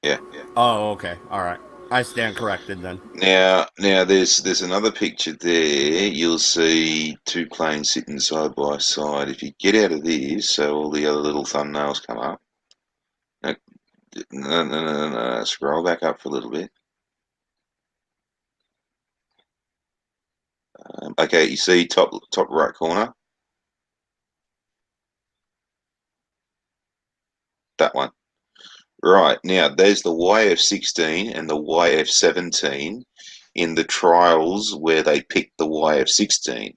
Yeah. Oh, okay. All right. I stand corrected then. Now, there's another picture there. You'll see two planes sitting side by side. If you get out of this, so all the other little thumbnails come up. No. Scroll back up for a little bit. Okay, you see top right corner. That one. Right, now there's the YF-16 and the YF-17 in the trials where they picked the YF-16.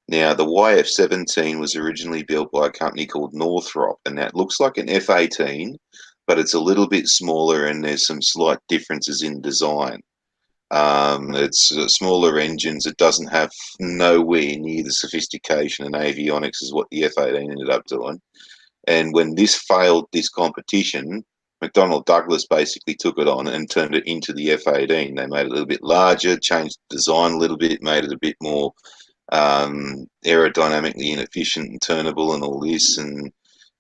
Now, the YF-17 was originally built by a company called Northrop, and that looks like an F-18, but it's a little bit smaller and there's some slight differences in design. It's smaller engines. It doesn't have nowhere near the sophistication and avionics as what the F-18 ended up doing. And when this failed this competition, McDonnell Douglas basically took it on and turned it into the F-18. They made it a little bit larger, changed the design a little bit, made it a bit more aerodynamically inefficient and turnable and all this, and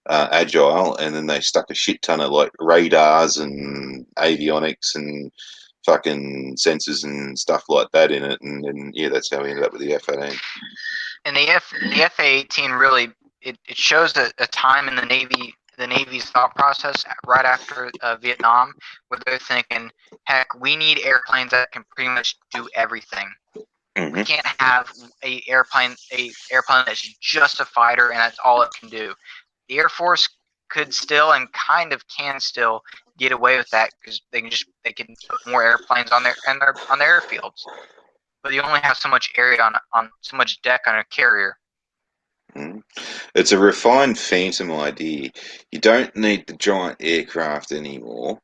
agile. And then they stuck a shit ton of like radars and avionics and fucking sensors and stuff like that in it. And then, yeah, that's how we ended up with the F-18. And the F/A-18 really it shows a time in the Navy's thought process right after Vietnam, where they're thinking, heck, we need airplanes that can pretty much do everything. We can't have a airplane that's just a fighter and that's all it can do. The Air Force could still and kind of can still get away with that because they can put more airplanes on their airfields, but you only have so much area on so much deck on a carrier. It's a refined phantom idea. You don't need the giant aircraft anymore,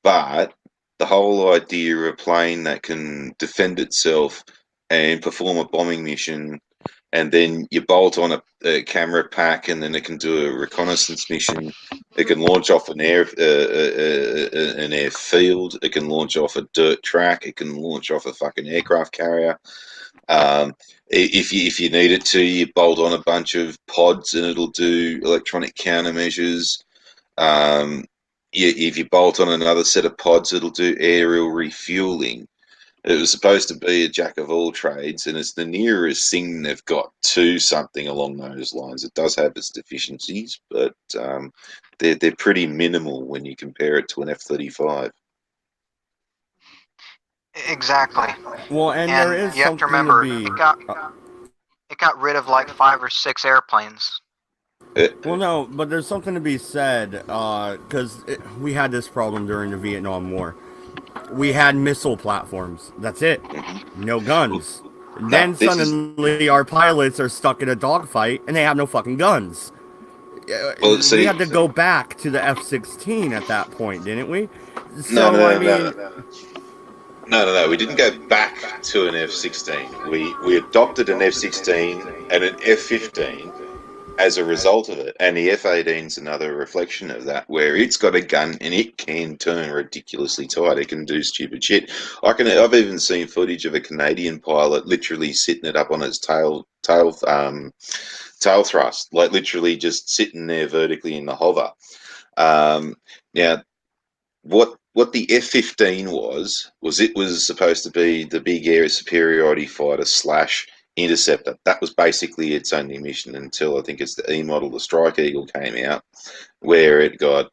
but the whole idea of a plane that can defend itself and perform a bombing mission, and then you bolt on a camera pack, and then it can do a reconnaissance mission. It can launch off an airfield. It can launch off a dirt track. It can launch off a fucking aircraft carrier. If you need it to, you bolt on a bunch of pods and it'll do electronic countermeasures. If you bolt on another set of pods, it'll do aerial refueling. It was supposed to be a jack of all trades, and it's the nearest thing they've got to something along those lines. It does have its deficiencies, but they're pretty minimal when you compare it to an F-35. Exactly. Well, and there is And you have to something to remember, be. it got rid of like 5 or 6 airplanes. Well, no, but there's something to be said, because we had this problem during the Vietnam War. We had missile platforms. That's it. No guns. Then this is suddenly our pilots are stuck in a dogfight and they have no fucking guns. well. We See, had to go back to the F-16 at that point, didn't we? no, So, I mean, no. We didn't go back to an F-16. We adopted an F-16 and an F-15 as a result of it, and the F-18 is another reflection of that, where it's got a gun and it can turn ridiculously tight. It can do stupid shit. I've even seen footage of a Canadian pilot literally sitting it up on its tail thrust, like literally just sitting there vertically in the hover. Now, what the F-15 was it was supposed to be the big air superiority fighter / interceptor. That was basically its only mission until I think it's the E model, the Strike Eagle, came out, where it got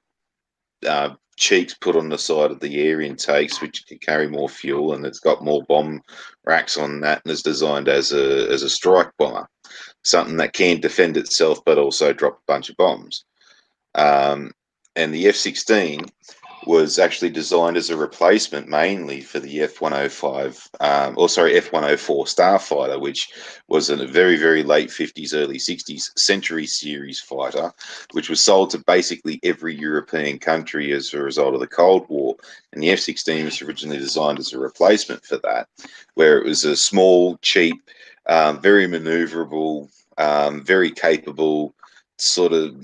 cheeks put on the side of the air intakes, which can carry more fuel, and it's got more bomb racks on that, and is designed as a strike bomber, something that can defend itself but also drop a bunch of bombs. And the F-16 was actually designed as a replacement mainly for the F-105, F-104 Starfighter, which was a very, very late 50s, early 60s Century Series fighter, which was sold to basically every European country as a result of the Cold War. And the F-16 was originally designed as a replacement for that, where it was a small, cheap, very maneuverable, very capable, sort of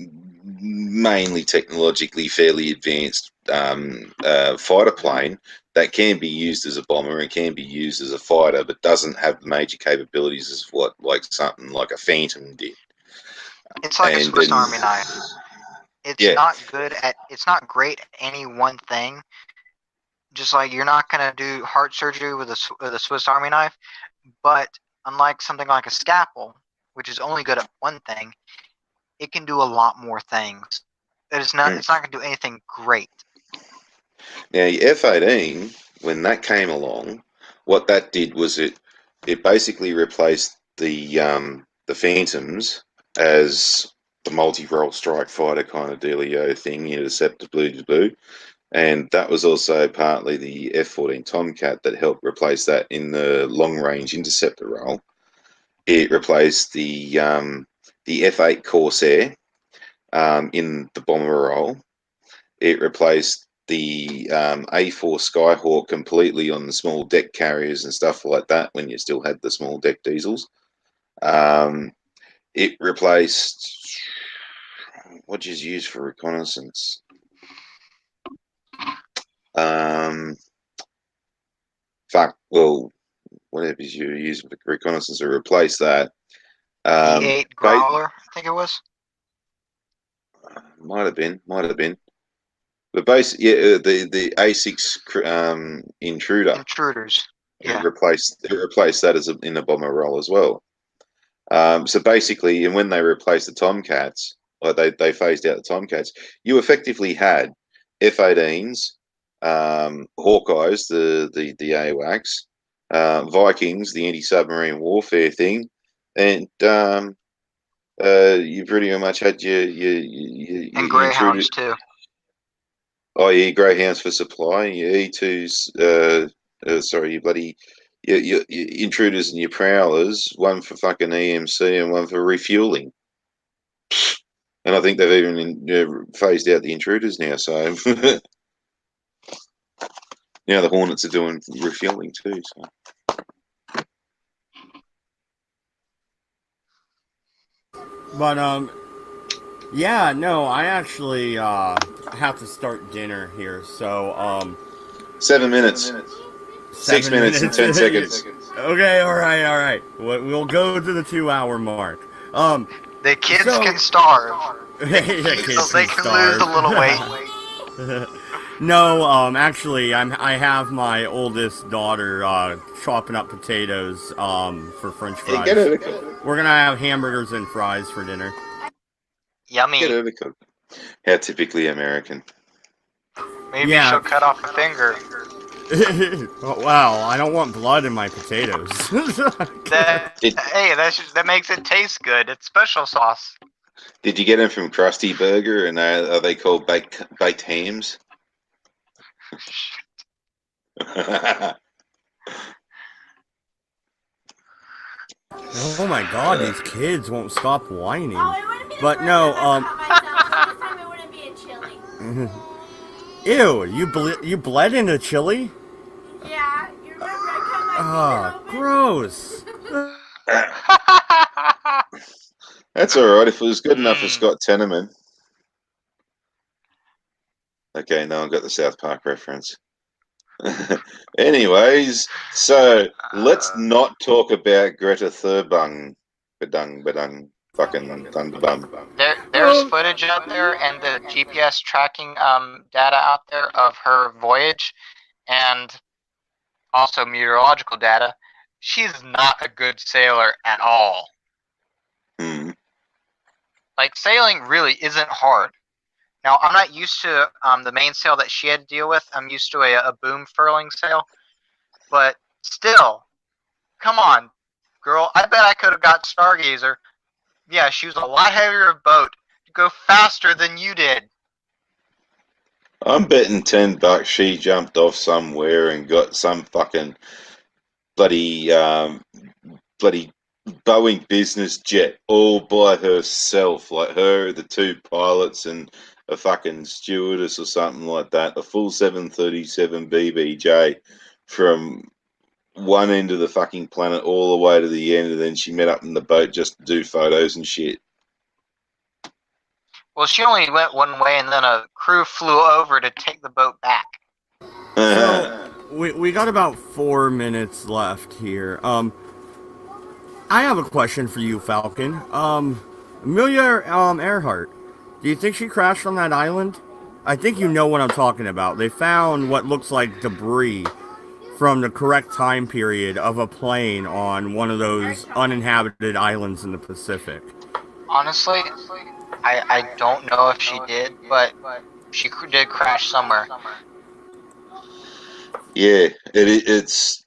mainly technologically fairly advanced fighter plane that can be used as a bomber and can be used as a fighter, but doesn't have the major capabilities as what like something like a Phantom did. It's like a Swiss Army knife. It's Yeah. it's not great at any one thing. Just like you're not gonna do heart surgery with a Swiss Army knife, but unlike something like a scalpel, which is only good at one thing, it can do a lot more things. It's not gonna do anything great. Now, F-18, when that came along, what that did was it basically replaced the Phantoms as the multi-role strike fighter kind of dealio thing, interceptor, blue, and that was also partly the F-14 Tomcat that helped replace that in the long-range interceptor role. It replaced the F-8 Corsair in the bomber role. It replaced the A4 Skyhawk completely on the small deck carriers and stuff like that when you still had the small deck diesels. It replaced what is used for reconnaissance. Whatever you're using for reconnaissance, or replace that. E8 Growler, I think it was. Might have been. But basically, yeah, the A6 Intruders. Yeah. It replaced that as in a bomber role as well. So basically, and when they replaced the Tomcats, like they phased out the Tomcats, you effectively had F-18s, Hawkeyes, the AWACS, Vikings, the anti-submarine warfare thing, and you pretty much had your and Greyhounds too. Oh yeah, Greyhounds for supply, your E2s, your intruders and your prowlers, one for fucking EMC and one for refueling. And I think they've even phased out the intruders now, so now the Hornets are doing refueling too. So. But yeah, no, I actually have to start dinner here, so 7 minutes. 6 minutes and 10 seconds. Okay, all right. We'll go to the 2-hour mark. The kids can starve. The kids they can lose a little weight. No, actually, I have my oldest daughter chopping up potatoes for French Yeah, fries. get her to cook. We're gonna have hamburgers and fries for dinner. Yummy. Get her to cook. How typically American. Maybe Yeah. she'll cut off a finger. Oh, wow, I don't want blood in my potatoes. That makes it taste good. It's special sauce. Did you get them from Krusty Burger? And are they called baked hams? Oh my god, these kids won't stop whining. Oh, it wouldn't be the But first no, time I cut myself, so this time it wouldn't be a chili. Ew, you bled in a chili? Yeah, you remember I cut my Ah, finger open? gross. That's alright if it was good enough for Scott Tenorman. Okay, no one got the South Park reference. Anyways, so let's not talk about Greta Thunberg. Badung, fucking Thunderbum. There's footage out there and the GPS tracking data out there of her voyage, and also meteorological data. She's not a good sailor at all. Hmm. Like, sailing really isn't hard. Now, I'm not used to the mainsail that she had to deal with. I'm used to a boom furling sail. But still, come on, girl. I bet I could have got Stargazer. Yeah, she was a lot heavier of boat to go faster than you did. I'm betting $10 she jumped off somewhere and got some fucking bloody bloody Boeing business jet all by herself, like her, the two pilots, and a fucking stewardess or something like that. A full 737 BBJ from one end of the fucking planet all the way to the end, and then she met up in the boat just to do photos and shit. Well, she only went one way, and then a crew flew over to take the boat back. So we got about 4 minutes left here. I have a question for you, Falcon. Amelia Earhart, do you think she crashed on that island? I think you know what I'm talking about. They found what looks like debris from the correct time period of a plane on one of those uninhabited islands in the Pacific. Honestly, I don't know if she did, but she did crash somewhere. Yeah, it's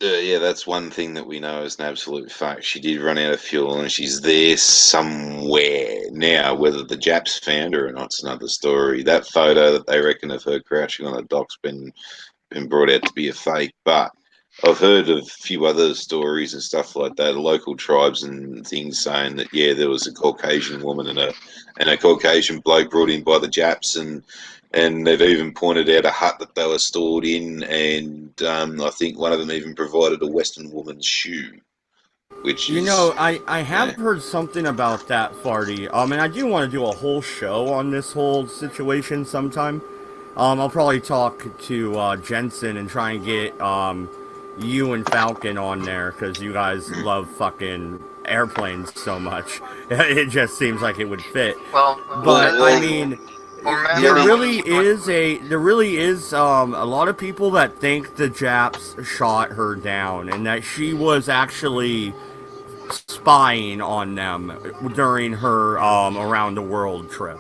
yeah, that's one thing that we know is an absolute fact. She did run out of fuel, and she's there somewhere now. Whether the Japs found her or not's another story. That photo that they reckon of her crouching on the dock's been brought out to be a fake, but I've heard of a few other stories and stuff like that, local tribes and things saying that yeah, there was a Caucasian woman and a Caucasian bloke brought in by the Japs, and they've even pointed out a hut that they were stored in, and I think one of them even provided a Western woman's shoe, which You is know, I have heard something about that, Farty. And I do want to do a whole show on this whole situation sometime. I'll probably talk to Jensen and try and get you and Falcon on there because you guys love fucking airplanes so much. It just seems like it would fit. Well, But well, I mean, remember there when really you keep is a lot of people that think the Japs shot her down and that she was actually spying on them during her around the world trip.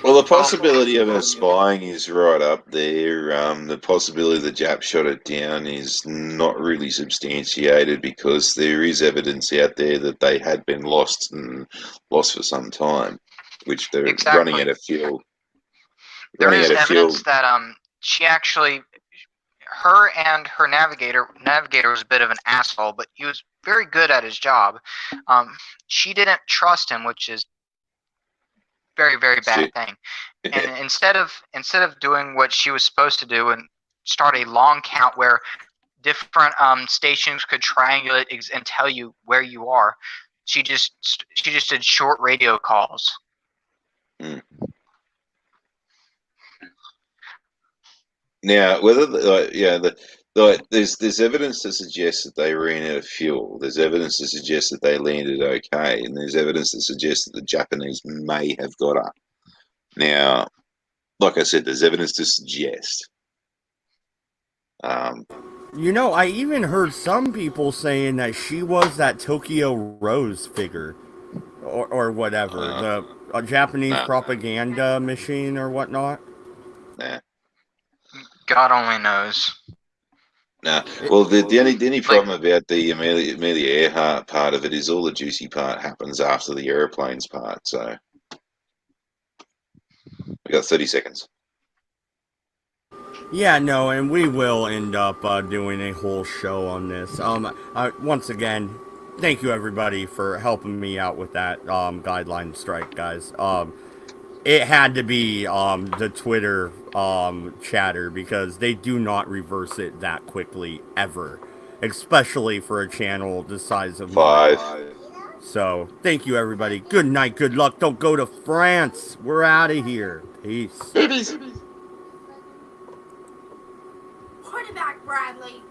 well, the possibility of her spying is right up there. The possibility the Jap shot it down is not really substantiated because there is evidence out there that they had been lost and lost for some time, which they're Exactly. running out of fuel. There Running is out of fuel. evidence that she actually, her and her navigator was a bit of an asshole, but he was very good at his job. She didn't trust him, which is very, very bad thing. And instead of doing what she was supposed to do and start a long count where different stations could triangulate and tell you where you are, she just did short radio calls. Mm. Now, whether there's evidence to suggest that they ran out of fuel. There's evidence to suggest that they landed okay, and there's evidence that suggests that the Japanese may have got her. Now, like I said, there's evidence to suggest. You know, I even heard some people saying that she was that Tokyo Rose figure, or whatever, the Japanese Nah. propaganda machine or whatnot. Nah. God only knows. Nah. Well, the only problem about the Amelia Earhart part of it is all the juicy part happens after the aeroplanes part. So we got 30 seconds. Yeah, no, and we will end up doing a whole show on this. Once again, thank you everybody for helping me out with that guideline strike, guys. It had to be the Twitter chatter because they do not reverse it that quickly ever, especially for a channel the size of mine. 5. So thank you everybody. Good night, good luck. Don't go to France. We're out of here. Peace. Boobies. Put it back, Bradley.